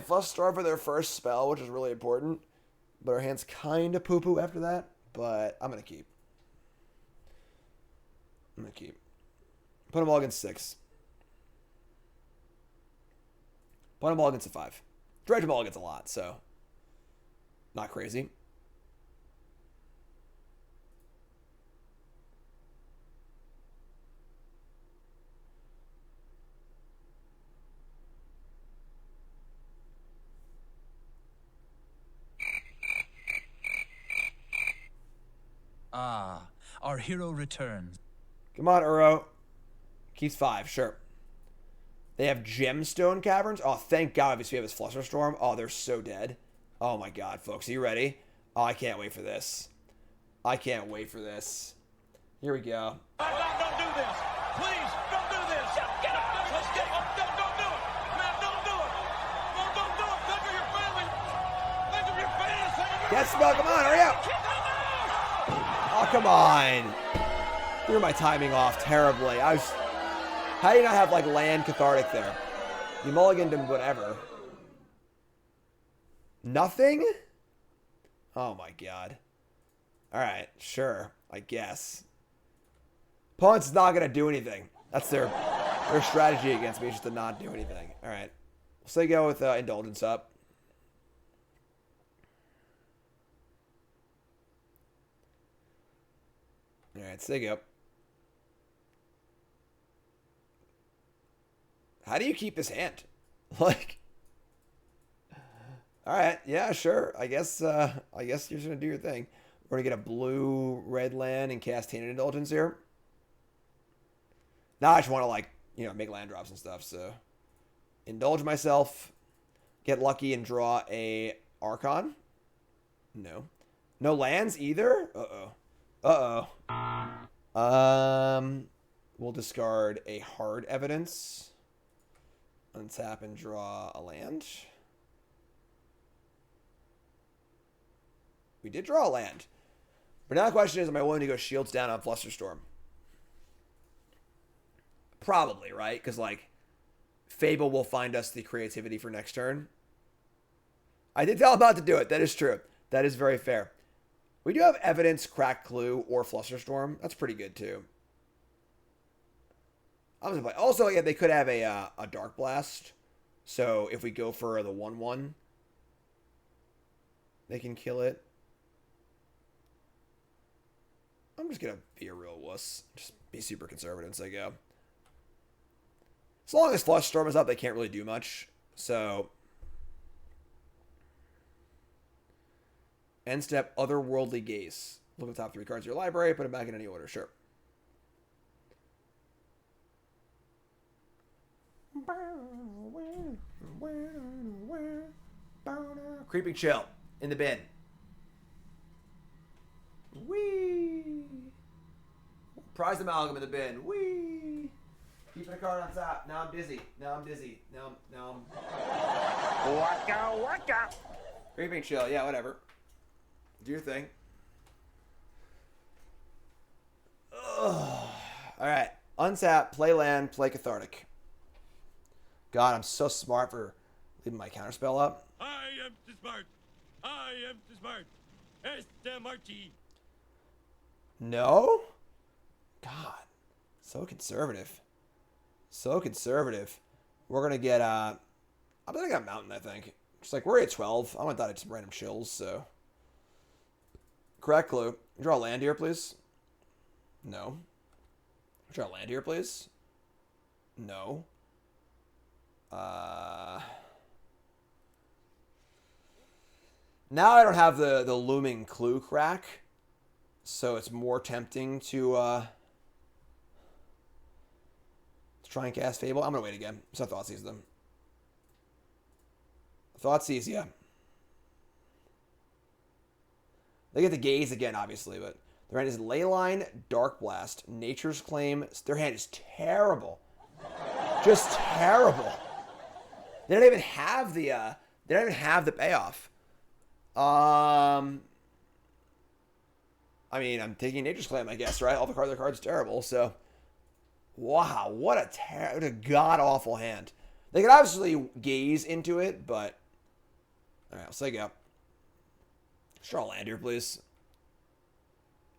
Flusterstorm for their first spell, which is really important. But our hand's kind of poo-poo after that. But I'm going to keep. Put them all against 6. Put them all against a 5. Dredge them all against a lot, so... Not crazy. Ah, our hero returns. Come on, Uro. Keeps 5, sure. They have Gemstone Caverns. Oh, thank God, obviously we have his Flusterstorm. Oh, they're so dead. Oh my God, folks. Are you ready? Oh, I can't wait for this. I can't wait for this. Here we go. Don't do this. Please, don't do this. Get up. Let's get up. Don't do it. Man, don't do it. Don't do it. Think of your family. Think of your fans. Get spell. Come on, hurry up. Oh, come on. Threw my timing off terribly. How do you not have, like, land cathartic there? You mulliganed him, whatever. Nothing? Oh my god. Alright, sure. I guess. Opponent's not going to do anything. That's their strategy against me, is just to not do anything. Alright. So they go with Indulgence up. Alright, so they go. How do you keep this hand? Like, all right, yeah, sure. I guess you're just gonna do your thing. We're gonna get a blue-red land and cast Tainted Indulgence here. Now I just want to, like, you know, make land drops and stuff. So indulge myself, get lucky and draw a Archon. No lands either. We'll discard a Hard Evidence. Untap and draw a land. We did draw a land. But now the question is, am I willing to go shields down on Flusterstorm? Probably, right? Because, like, Fable will find us the creativity for next turn. I did tell him not to do it. That is true. That is very fair. We do have Evidence, Crack Clue, or Flusterstorm. That's pretty good, too. I'm gonna play. Also, yeah, they could have a Dark Blast. So if we go for the 1/1, they can kill it. I'm just gonna be a real wuss. Just be super conservative as I go. As long as Flusterstorm is up, they can't really do much. So end step, Otherworldly Gaze. Look at the top 3 cards of your library, put them back in any order. Sure. Creeping Chill in the bin. Whee! Prize Amalgam in the bin. Whee! Keeping a card on top. Now I'm dizzy. Now I'm Waka. Creeping Chill. Yeah, whatever. Do your thing. Ugh. All right. Untap, play land, play Cathartic. God, I'm so smart for leaving my counterspell up. I am too smart. I am too smart. SMRT. No? God. So conservative. So conservative. We're going to get, I'm going to get Mountain, I think. Just like, we're at 12. I thought I'd some random chills, so. Correct clue. Draw a land here, please. No. Draw a land here, please. No. Now I don't have the looming clue crack, so it's more tempting to try and cast Fable. I'm gonna wait again. So Thoughtseize them. Thoughtseize, yeah. They get the gaze again, obviously, but their hand is Leyline, Dark Blast, Nature's Claim. Their hand is terrible, just terrible. They don't even have the payoff. I mean, I'm taking Nature's Claim, I guess, right? All the cards, their cards terrible. So, wow, what a god awful hand. They could obviously gaze into it, but all right, let's take up. Just draw a land here, please. Can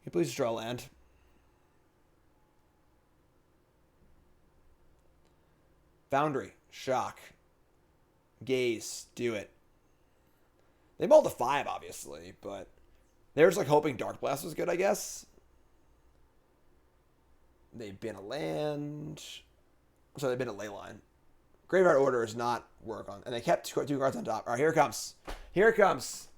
you please just draw a land? Foundry, shock. Gaze, do it. They mulled a 5, obviously, but they were just like hoping Dark Blast was good, I guess. They've been a land. So they've been a Leyline. Graveyard Order is not work on. And they kept two cards on top. All right, here it comes. Here it comes.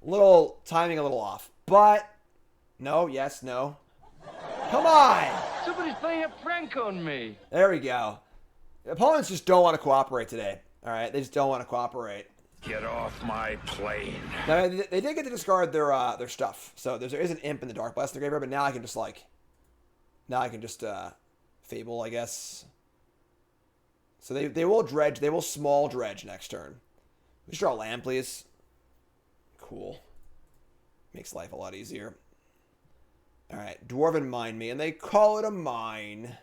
Little timing a little off. But no, yes, no. Come on! Somebody's playing a prank on me. There we go. The opponents just don't want to cooperate today. All right, they just don't want to cooperate. Get off my plane. Now, they did get to discard their stuff. So there is an imp in the Dark Blast in the graveyard, but now I can just Fable, I guess. So they will dredge. They will small dredge next turn. Just draw a land, please. Cool. Makes life a lot easier. All right, Dwarven Mine me, and they call it a mine.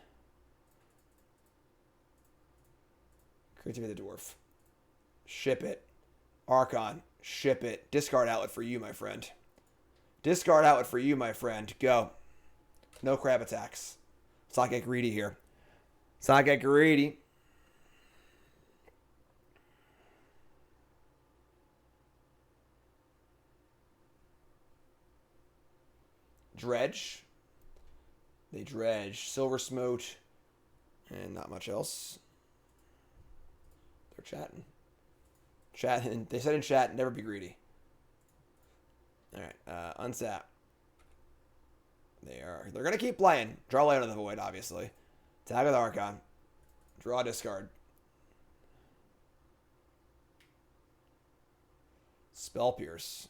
Creativity of the Dwarf. Ship it. Archon, ship it. Discard outlet for you, my friend. Discard outlet for you, my friend. Go. No crab attacks. Let's not get greedy here. Let's not get greedy. Dredge. They dredge. Silver Smote. And not much else. They're chatting. Chatting. They said in chat, never be greedy. Alright. Unsap. They're going to keep playing. Draw Light on the Void, obviously. Tag with Archon. Draw, discard. Spell Pierce.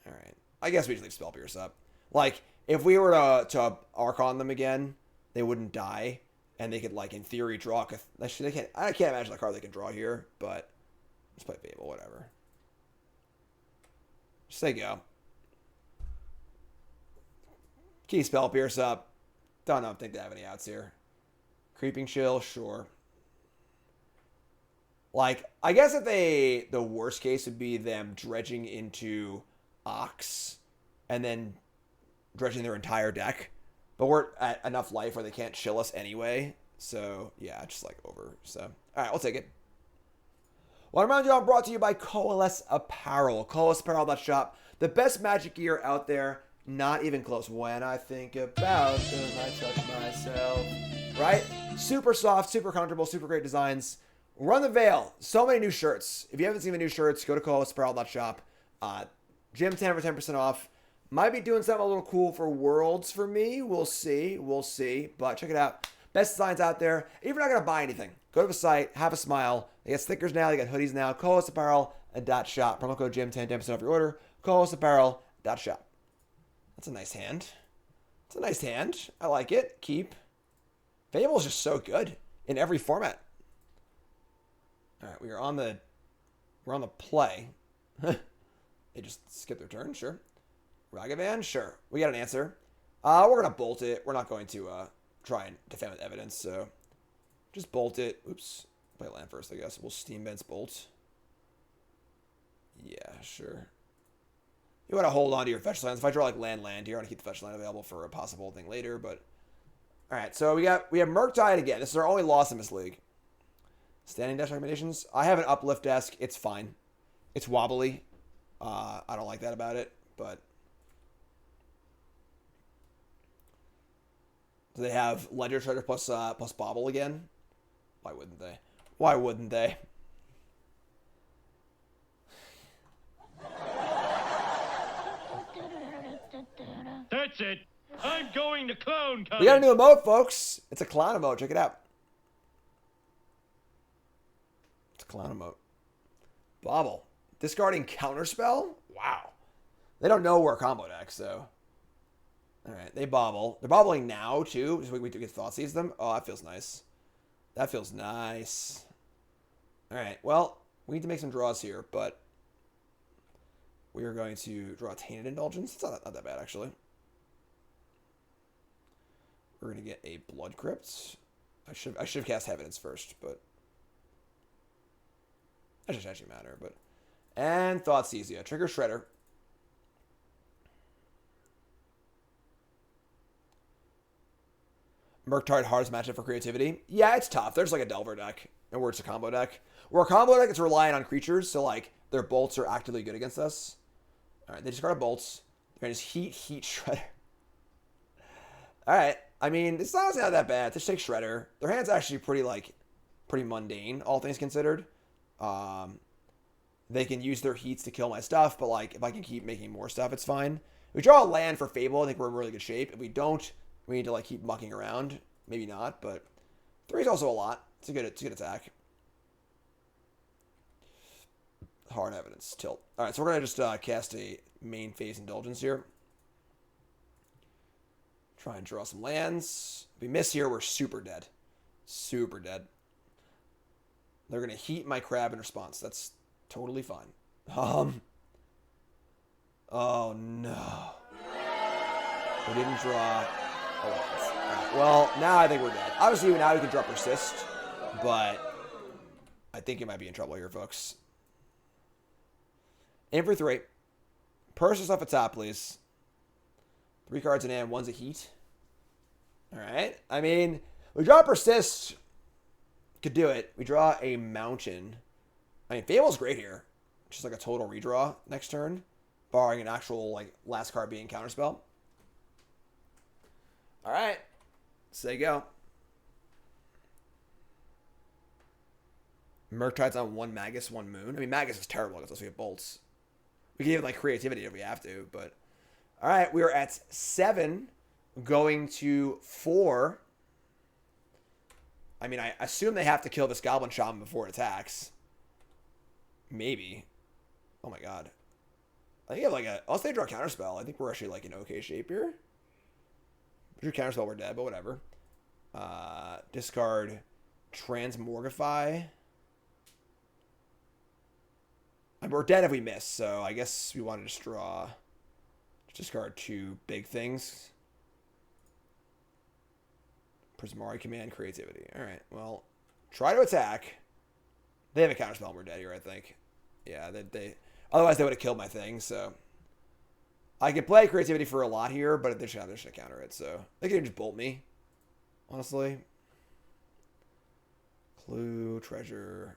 Alright. I guess we just leave Spell Pierce up. Like, if we were to Archon them again, they wouldn't die. And they could, like, in theory, draw... Actually, I can't imagine the card they can draw here, but... Let's play Fable, whatever. Just say go. Keep Spell Pierce up. Don't think they have any outs here. Creeping Chill, sure. Like, I guess if the worst case would be them dredging into Ox and then dredging their entire deck. But we're at enough life where they can't chill us anyway. So, yeah, just like over. So, all right, we'll take it. Well, remind you, I'm brought to you by Coalesce Apparel. CoalesceApparel.shop. The best Magic gear out there. Not even close. When I think about them, I touch myself. Right? Super soft, super comfortable, super great designs. Run the Veil. So many new shirts. If you haven't seen the new shirts, go to CoalesceApparel.shop. Gym 10 for 10% off. Might be doing something a little cool for Worlds for me. We'll see. We'll see. But check it out. Best designs out there. If you're not going to buy anything, go to the site. Have a smile. They got stickers now. They got hoodies now. CoalesceApparel.shop. Promo code GYM10, 10% off your order. CoalesceApparel.shop. That's a nice hand. It's a nice hand. I like it. Keep. Fable is just so good in every format. All right, we're on the play. They just skipped their turn, sure. Ragavan, sure. We got an answer. We're gonna bolt it. We're not going to try and defend with evidence, so just bolt it. Oops. Play land first, I guess. We'll Steam Vents bolt. Yeah, sure. You want to hold on to your fetch lands. If I draw like land here, I want to keep the fetch land available for a possible thing later. But all right, so we have Murktide again. This is our only loss in this league. Standing desk recommendations. I have an uplift desk. It's fine. It's wobbly. I don't like that about it. But do they have Ledger Shredder plus Bobble again? Why wouldn't they? Why wouldn't they? That's it. I'm going to clown college. We got a new emote, folks. It's a clown emote. Check it out. It's a clown emote. Bobble. Discarding counterspell? Wow. They don't know we're a combo deck, so. Alright, they bobble. They're bobbling now, too. Just we get Thoughtseize them. Oh, that feels nice. That feels nice. Alright, well, we need to make some draws here, but we are going to draw a Tainted Indulgence. It's not that bad, actually. We're going to get a Blood Crypt. I should have cast Evidence first, but that doesn't actually matter. But and Thoughtseize, yeah. Trigger Shredder. Murktide hardest matchup for creativity. Yeah, it's tough. There's like a Delver deck, and we're just a combo deck. We're a combo deck that's relying on creatures, so like their bolts are actively good against us. All right, they just got our bolts. They're gonna just heat Shredder. All right. I mean, it's honestly not that bad. Just take Shredder. Their hand's actually pretty mundane, all things considered. They can use their heats to kill my stuff, but like if I can keep making more stuff, it's fine. If we draw a land for Fable, I think we're in really good shape. If we don't, we need to like keep mucking around. Maybe not, but 3 is also a lot. It's a good attack. Hard Evidence. Tilt. All right, so we're gonna just cast a main phase Indulgence here. Try and draw some lands. If we miss here, we're super dead. Super dead. They're going to heat my crab in response. That's totally fine. Oh no. We didn't draw. Oh, right. Well, now I think we're dead. Obviously, now we can draw Persist, but I think you might be in trouble here, folks. In for 3. Persist off the top, please. 3 cards in hand. 1's a heat. All right. I mean, we draw Persist. Could do it. We draw a Mountain. I mean, Fable's great here. Just like a total redraw next turn, barring an actual, like, last card being counterspell. All right. Say go. Murktide's on 1 Magus, 1 Moon. I mean, Magus is terrible because we have bolts. We can even, like, creativity if we have to, but... All right, we are at 7, going to 4. I mean, I assume they have to kill this Goblin Shaman before it attacks. Maybe. Oh my god. I think you have like a... Unless they draw Counterspell, I think we're actually like in okay shape here. If we drew Counterspell, we're dead, but whatever. Discard Transmogrify. I mean, we're dead if we miss, so I guess we want to just draw... Discard 2 big things. Prismari Command, Creativity. Alright, well, try to attack. They have a counterspell and we're dead here, I think. Yeah, they otherwise they would have killed my thing, so. I could play Creativity for a lot here, but they're just going to counter it, so. They could just bolt me, honestly. Clue, Treasure.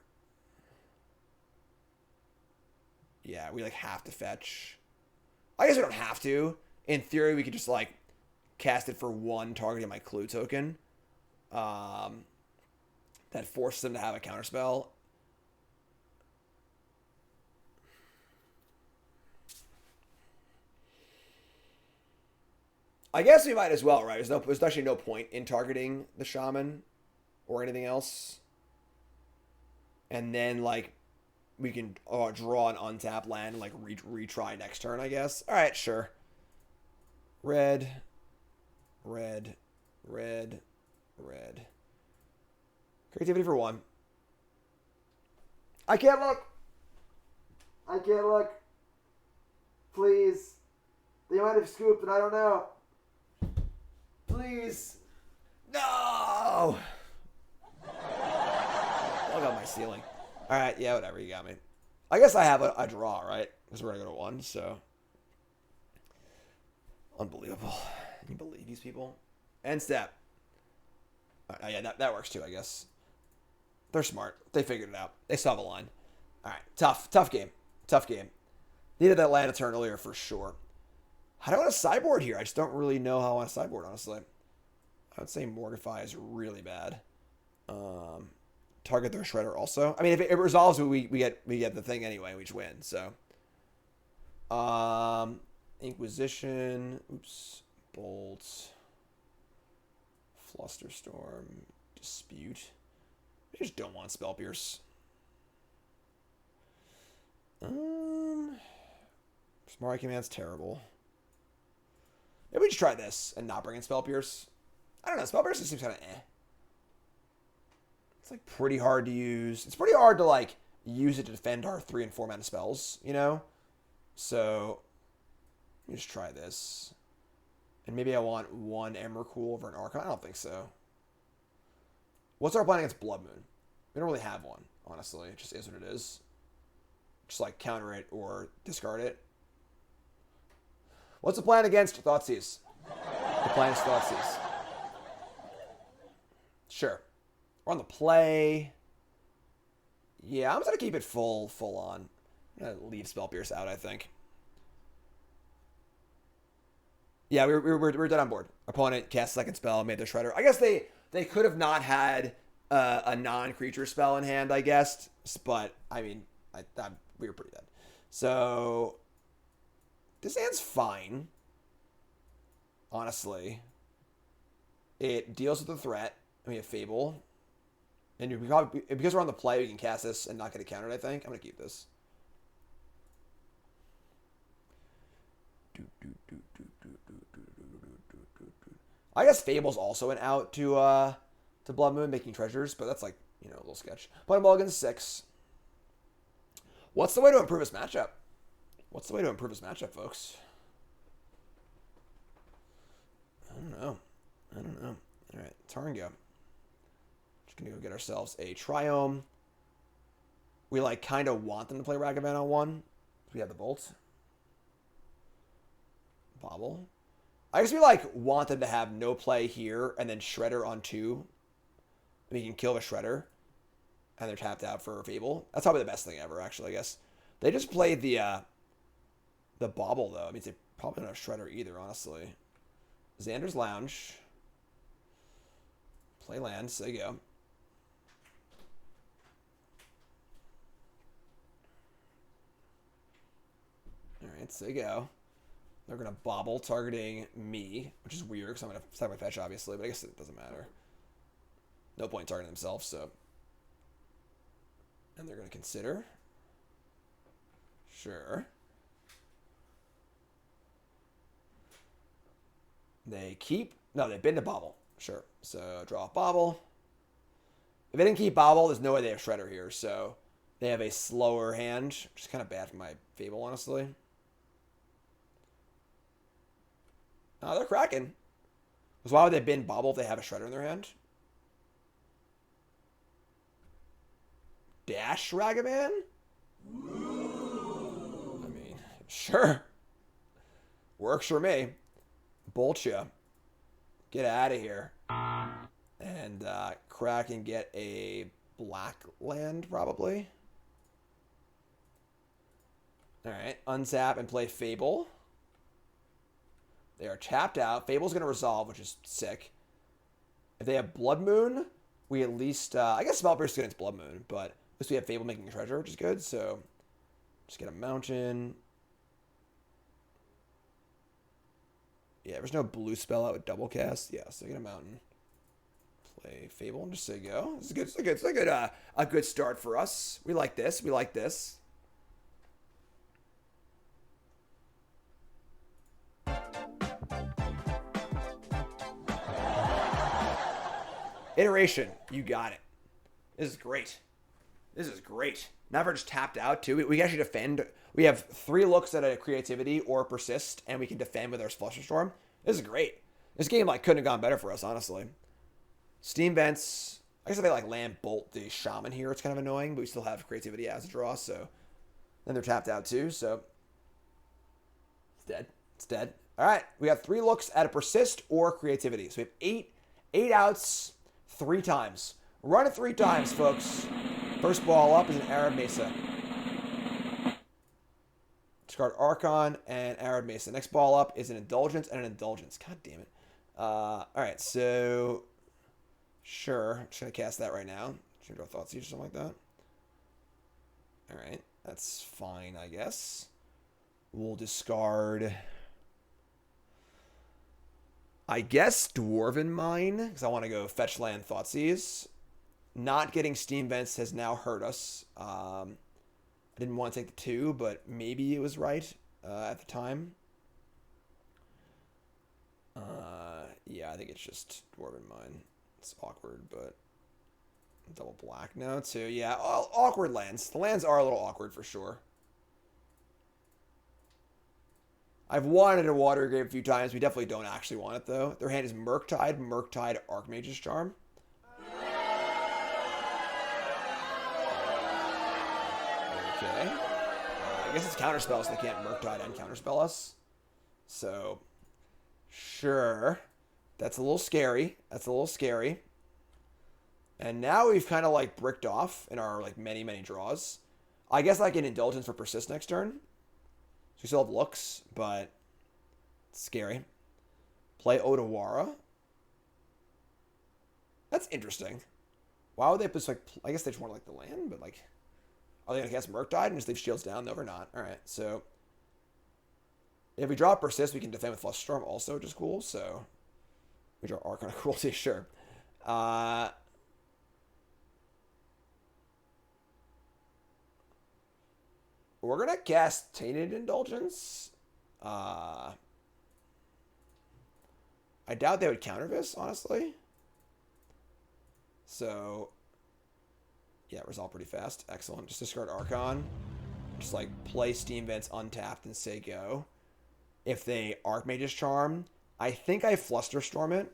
Yeah, we like have to fetch. I guess we don't have to. In theory, we could just like cast it for 1 targeting my Clue token. That forces them to have a counterspell. I guess we might as well, right? There's actually no point in targeting the Shaman or anything else. And then, like, we can draw an untapped land and, like, retry next turn, I guess. All right, sure. Red. Creativity for 1. I can't look. Please. They might have scooped and I don't know. Please. No. Look at my ceiling. All right, yeah, whatever. You got me. I guess I have a draw, right? Because we're going to go to 1, so. Unbelievable. Can you believe these people? End step. Right, yeah, that works too, I guess. They're smart. They figured it out. They saw the line. All right, tough game. Needed that land a turn earlier for sure. How do I want to sideboard here? I just don't really know how I want to sideboard, honestly. I would say Mortify is really bad. Target their Shredder also. I mean, if it resolves, we get the thing anyway. We just win. So, Inquisition. Oops. Bolts. Flusterstorm. Dispute. I just don't want Spell Pierce. Prismari Command's terrible. Maybe we just try this and not bring in Spell Pierce. I don't know. Spell Pierce seems kind of eh. It's like pretty hard to use. It's pretty hard to like use it to defend our 3 and 4 mana spells, you know? So let me just try this. And maybe I want 1 Emrakul over an Archon. I don't think so. What's our plan against Blood Moon? We don't really have one, honestly. It just is what it is. Just like counter it or discard it. What's the plan against Thoughtseize? The plan is Thoughtseize. Sure. We're on the play. Yeah, I'm just going to keep it full on. I'm going to leave Spell Pierce out, I think. Yeah, we're dead on board. Opponent cast second spell, made their Shredder. I guess they could have not had a non-creature spell in hand, I guess. But, I mean, we were pretty dead. So, this hand's fine. Honestly. It deals with the threat. We have Fable. And because we're on the play, we can cast this and not get it countered, I think. I'm going to keep this. I guess Fable's also an out to Blood Moon, making treasures, but that's like, you know, a little sketch. Play mulligan 6. What's the way to improve his matchup? What's the way to improve his matchup, folks? I don't know. I don't know. All right, Tarn go. Just gonna go get ourselves a Triome. We like kind of want them to play Ragavan on 1. We have the Bolt. Bobble. I guess we like want them to have no play here and then Shredder on 2. We can kill the Shredder. And they're tapped out for Fable. That's probably the best thing ever, actually, I guess. They just played the Bobble, though. I mean, they probably don't have Shredder either, honestly. Xander's Lounge. Play lands. There you go. Alright, so there you go. They're going to Bobble, targeting me, which is weird, because I'm going to sack my fetch, obviously, but I guess it doesn't matter. No point targeting themselves, so... And they're going to consider. Sure. They keep... No, they bend to Bobble. Sure. So, draw a Bobble. If they didn't keep Bobble, there's no way they have Shredder here, so... They have a slower hand, which is kind of bad for my Fable, honestly. Oh, they're cracking. Because why would they bend Bobble if they have a Shredder in their hand? Dash Ragavan? I mean, sure. Works for me. Bolt ya. Get out of here. And crack and get a black land, probably. Alright, untap and play Fable. They are tapped out. Fable's going to resolve, which is sick. If they have Blood Moon, we at least... I guess Spellbreak's good against Blood Moon, but at least we have Fable making a treasure, which is good. So, just get a mountain. Yeah, there's no blue spell out with double cast. Yeah, so get a mountain. Play Fable and just say go. It's a good start for us. We like this. We like this. Iteration. You got it. This is great. This is great. Now we're just tapped out, too. We actually defend. We have 3 looks at a Creativity or Persist, and we can defend with our Flusterstorm. This is great. This game couldn't have gone better for us, honestly. Steam Vents. I guess if they land Bolt the Shaman here, it's kind of annoying, but we still have Creativity as a draw, so... Then they're tapped out, too, so... It's dead. It's dead. Alright, we have 3 looks at a Persist or Creativity. So we have 8 outs... 3 times. Run it 3 times, folks. First ball up is an Arid Mesa. Discard Archon and Arid Mesa. Next ball up is an Indulgence and an Indulgence. God damn it. Alright, so... Sure. I'm just going to cast that right now. Should I draw Thoughtseize or something like that? Alright. That's fine, I guess. We'll discard... I guess Dwarven Mine, because I want to go fetch land Thoughtseize. Not getting Steam Vents has now hurt us. I didn't want to take the 2, but maybe it was right at the time. Yeah, I think it's just Dwarven Mine. It's awkward, but double black now too. Yeah, awkward lands. The lands are a little awkward for sure. I've wanted a Water Grave a few times. We definitely don't actually want it, though. Their hand is Murktide, Archmage's Charm. Okay. I guess it's Counterspell, so they can't Murktide and Counterspell us. So, sure. That's a little scary. That's a little scary. And now we've kind of, bricked off in our, many, many draws. I guess I can Indulgence for Persist next turn. So we still have looks, but it's scary. Play Odawara. That's interesting. Why would they just I guess they just want the land, but are they gonna cast Murktide and just leave shields down? No, or not. All right, so if we draw Persist, we can defend with Flusterstorm also, which is cool. So we draw Archon of Cruelty, sure. We're going to cast Tainted Indulgence. I doubt they would counter this, honestly. So, yeah, resolve pretty fast. Excellent. Just discard Archon. just like play Steam Vents untapped and say go. If they Archmage's Charm, I think I Flusterstorm it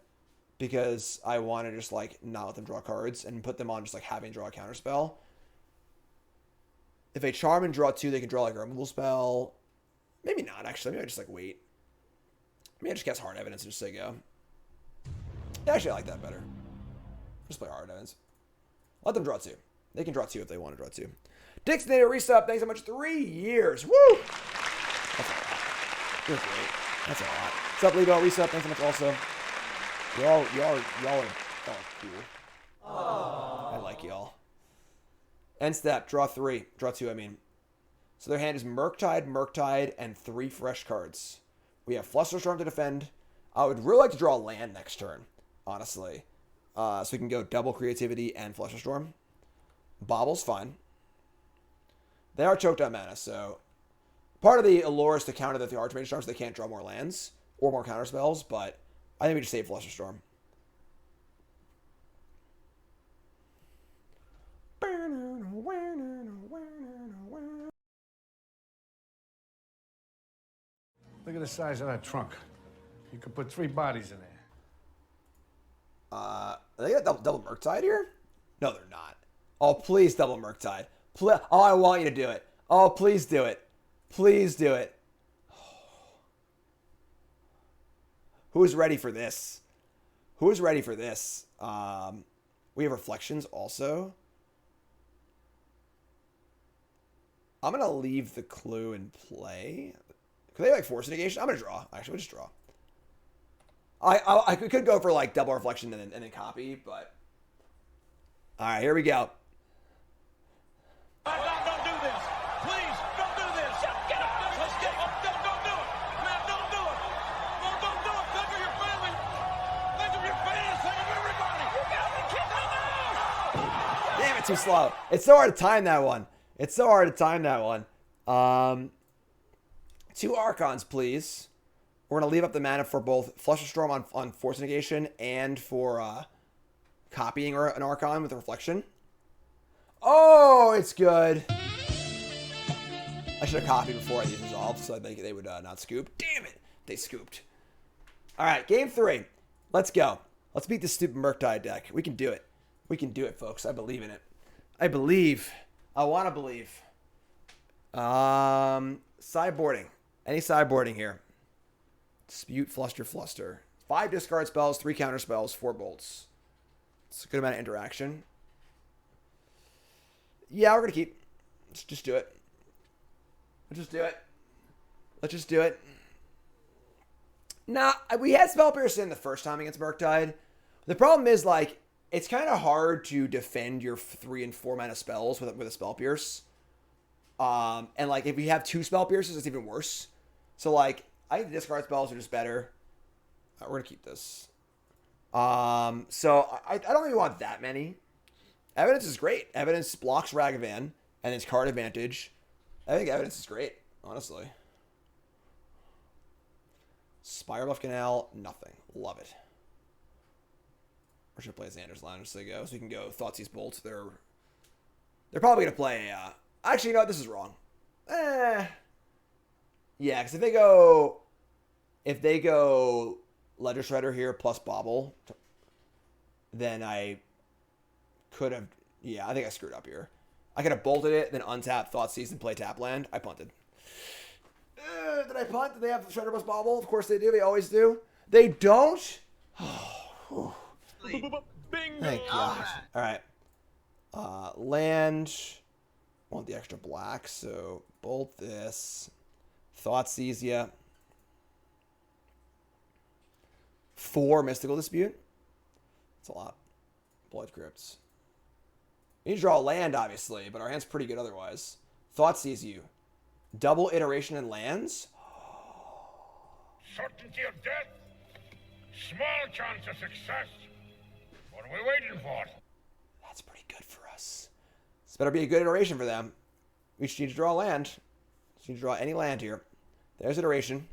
because I want to just like not let them draw cards and put them on just like having draw a counterspell. If they Charm and draw 2, they can draw like a removal spell. Maybe not actually. Maybe I just like wait. Maybe I just cast Hard Evidence and just say go. Actually, I like that better. Just play Hard Evidence. Let them draw 2. They can draw 2 if they want to draw 2. Dixon, resub. Thanks so much. 3 years. Woo! That's a lot. You're great. That's a lot. What's up, Lebo? Resub. Thanks so much also. Y'all are cool. Aww. I like y'all. End step. Draw 3. Draw 2, I mean. So their hand is Murktide, and 3 fresh cards. We have Flusterstorm to defend. I would really like to draw a land next turn, honestly. So we can go double Creativity and Flusterstorm. Bobble's fine. They are choked on mana, so part of the allure is to counter that the Archmage Charms, they can't draw more lands or more counterspells, but I think we just save Flusterstorm. Look at the size of that trunk. You could put 3 bodies in there. They got double Murktide here? No, they're not. Oh, please double Murktide. Oh, I want you to do it. Oh, please do it. Please do it. Who's ready for this? Who's ready for this? We have Reflections also. I'm going to leave the clue in play. Could they like Force Negation? I'm going to draw. Actually, we'll just draw. I could go for like double Reflection and then copy, but... Alright, here we go. Don't do this. Please, don't do this. Get up. Let's get up. Don't do it. Man, don't do it. No, don't do it. Think of your family. Think of your fans. Think of everybody. You gotta kick them out. Damn it, too slow. It's so hard to time that one. It's so hard to time that one. 2 Archons, please. We're going to leave up the mana for both Flusterstorm on Force Negation and for copying an Archon with a Reflection. Oh, it's good. I should have copied before these resolved so they would not scoop. Damn it. They scooped. All right, game 3. Let's go. Let's beat this stupid Murktide deck. We can do it. We can do it, folks. I believe in it. I believe. I want to believe. Sideboarding. Any sideboarding here? Dispute, Fluster. 5 discard spells, 3 counter spells, 4 bolts. It's a good amount of interaction. Yeah, we're going to keep. Let's just do it. Let's just do it. Let's just do it. Nah, we had Spell Pierce in the first time against Murktide. The problem is, like, it's kind of hard to defend your 3 and 4 mana spells with a Spell Pierce. And, like, if we have 2 Spell Pierces, it's even worse. So, like, I think the discard spells are just better. We're going to keep this. So, I don't really want that many. Evidence is great. Evidence blocks Ragavan, and it's card advantage. I think Evidence is great, honestly. Spirebluff Canal, nothing. Love it. Or should I play Xander's Line as they go? So we can go Thoughtseize Bolt. They're probably going to play... actually, you know what? This is wrong. Yeah, because if they go Ledger Shredder here plus Bobble, then I could have... Yeah, I think I screwed up here. I could have bolted it, then untapped Thoughtseize and play tap land. I punted. Did I punt? Did they have Shredder plus Bobble? Of course they do. They always do. They don't? Bingo. Thank God. All right. Land. Want the extra black, so bolt this. Thoughtseize, yeah. 4 Mystical Dispute. That's a lot. Blood Crypts. We need to draw a land, obviously, but our hand's pretty good otherwise. Thoughtseize you. Double iteration and lands? Certainty of death? Small chance of success. What are we waiting for? That's pretty good for us. This better be a good iteration for them. We just need to draw a land. Just need to draw any land here. There's iteration.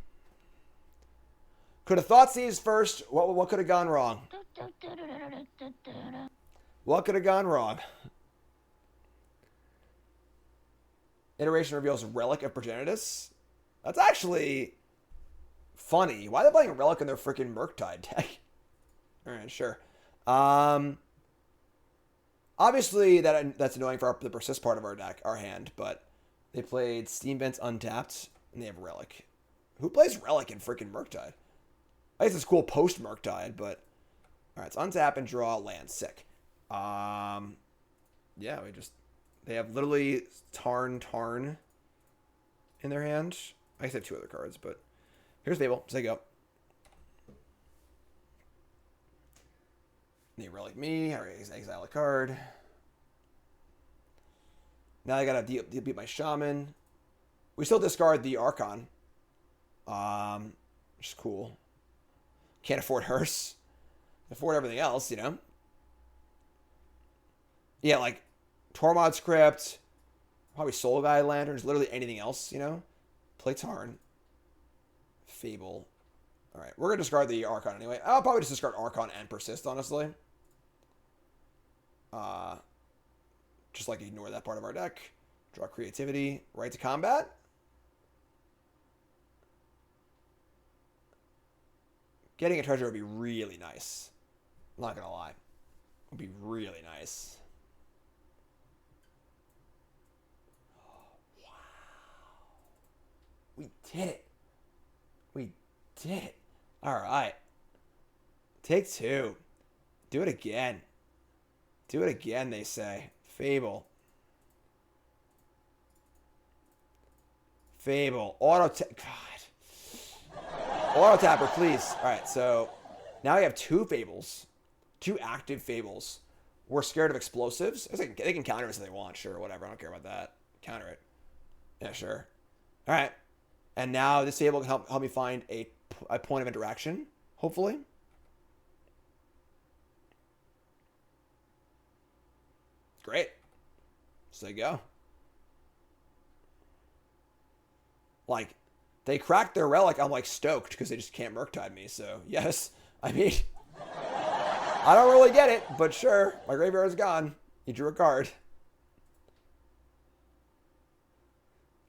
Could have Thoughtseize first. What could have gone wrong? What could have gone wrong? Iteration reveals Relic of Progenitus. That's actually funny. Why are they playing Relic in their freaking Murktide deck? Alright, sure. Obviously, that's annoying for the Persist part of our deck, our hand, but they played Steam Vents untapped, and they have Relic. Who plays Relic in freaking Murktide? I guess it's cool post-Murktide, but... Alright, so untap and draw land. Sick. Yeah, they have literally Tarn in their hand. I guess they have 2 other cards, but... Here's Fable. So there you go. They Relic me. I already exile a card. Now I gotta beat my Shaman. We still discard the Archon. Which is cool. Can't afford Hearse. Afford everything else, you know? Yeah, like Tormod's Crypt, probably Soul Guide Lanterns, literally anything else, you know? Play Tarn. Fable. Alright, we're going to discard the Archon anyway. I'll probably just discard Archon and Persist, honestly. Just like ignore that part of our deck. Draw Creativity. Right to combat. Getting a treasure would be really nice. I'm not going to lie. It would be really nice. Wow. We did it. We did it. All right. Take 2. Do it again. Do it again, they say. Fable. Fable. Auto tapper, please. All right, so now we have 2 Fables. 2 active Fables. We're scared of explosives. It's like, they can counter us if they want. Sure, whatever. I don't care about that. Counter it. Yeah, sure. All right. And now this Fable can help me find a point of interaction, hopefully. Great. So there you go. Like, they cracked their Relic. I'm like stoked because they just can't Murktide me. So yes, I mean, I don't really get it, but sure. My graveyard is gone. You drew a card.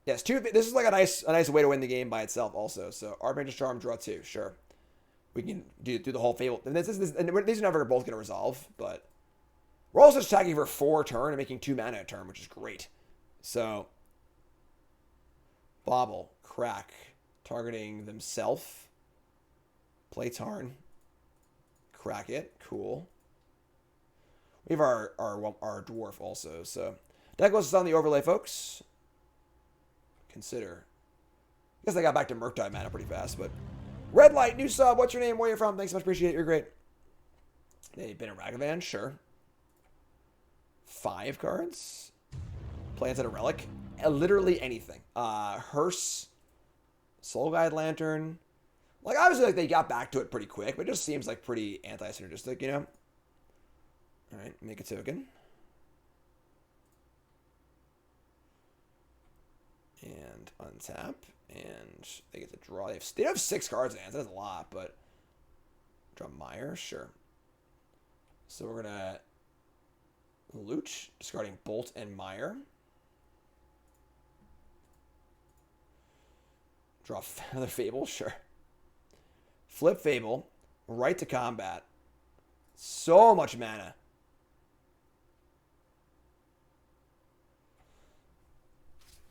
Yes, 2. This is like a nice way to win the game by itself, also. So Archmage's Charm, draw 2. Sure, we can do the whole Fable. And these are never both going to resolve, but we're also just attacking for 4 turn and making 2 mana a turn, which is great. So Bobble, crack, targeting themselves. Play Tarn. Crack it. Cool. We have our dwarf also. So Decklist is on the overlay, folks. Consider. I guess I got back to Murktide mana pretty fast, but Red Light, new sub. What's your name? Where are you from? Thanks so much. Appreciate it. You're great. They've been a Ragavan, sure. 5 cards. Plants at a Relic. Literally anything. Hearse. Soul Guide Lantern. Like, obviously, like, they got back to it pretty quick, but it just seems like pretty anti-synergistic, you know? Alright, make a token. And untap. And they get to draw. They have 6 cards in hand. That's a lot, but draw Mire, sure. So we're gonna loot, discarding Bolt and Mire. Draw another Fable, sure. Flip Fable, right to combat. So much mana.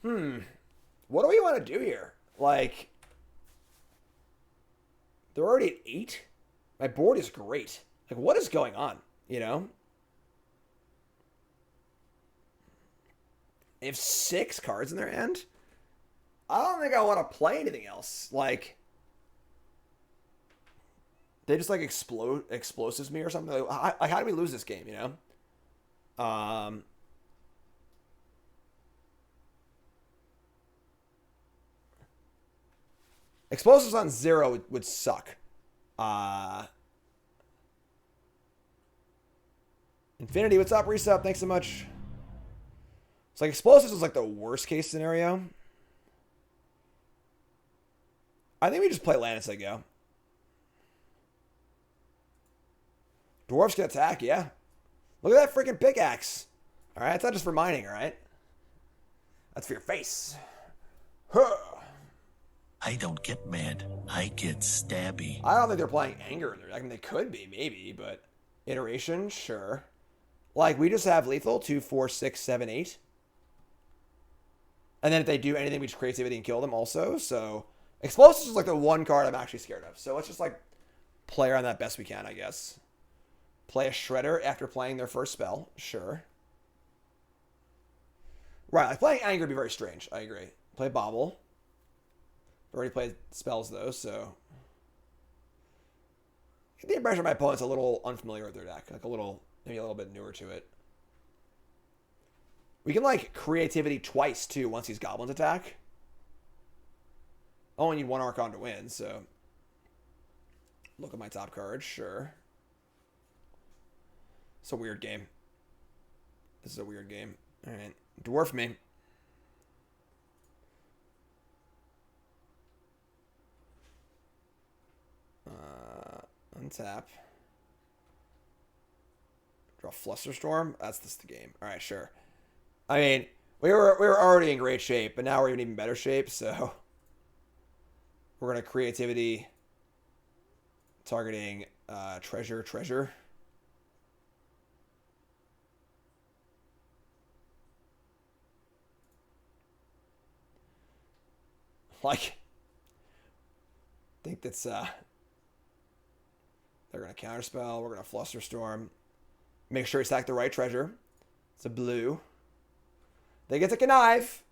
What do we want to do here? Like, they're already at 8. My board is great. Like, what is going on? You know? They have 6 cards in their hand. I don't think I want to play anything else. Like, they just like explosives me or something. Like, how do we lose this game? You know? Explosives on 0 would suck. Infinity, what's up? Resub, thanks so much. It's like explosives is like the worst case scenario. I think we just play land as they go. Dwarves can attack, yeah. Look at that freaking pickaxe. Alright, it's not just for mining, alright? That's for your face. Huh. I don't get mad. I get stabby. I don't think they're playing anger in their deck. I mean, they could be, maybe, but iteration, sure. Like, we just have lethal, 2, 4, 6, 7, 8. And then if they do anything, we just creativity and kill them also. So, explosives is like the one card I'm actually scared of. So let's just like play around that best we can, I guess. Play a Shredder after playing their first spell, sure. Right, like playing anger would be very strange. I agree. Play Bobble. I've already played spells though, so I get the impression my opponent's a little unfamiliar with their deck, like maybe a little bit newer to it. We can like creativity twice too once these goblins attack. I only need one Archon to win, so look at my top card, sure. It's a weird game. This is a weird game. All right, dwarf me. Untap. Draw Flusterstorm. That's just the game. All right, sure. I mean, we were already in great shape, but now we're in even better shape. So we're gonna creativity, targeting treasure. Like, I think that's they're going to counterspell. We're going to Flusterstorm. Make sure you stack the right treasure. It's a blue. They get to connive.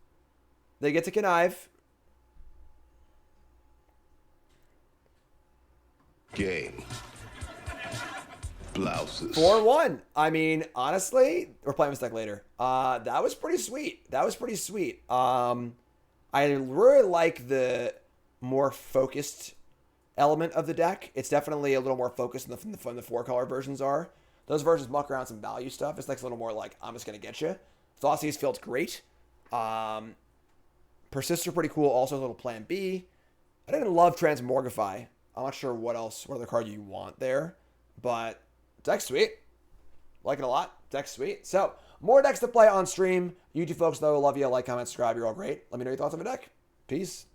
Game. Blouses. 4-1. I mean, honestly, we're playing this deck later. That was pretty sweet. I really like the more focused element of the deck. It's definitely a little more focused than the 4-color versions are. Those versions muck around some value stuff. This deck's a little more like, I'm just going to get you. Thoughtseize felt great. Persist are pretty cool. Also a little plan B. I didn't love Transmogrify. I'm not sure what other card you want there. But deck's sweet. Like it a lot. Deck's sweet. So, more decks to play on stream. You two folks, though, love you. Like, comment, subscribe. You're all great. Let me know your thoughts on the deck. Peace.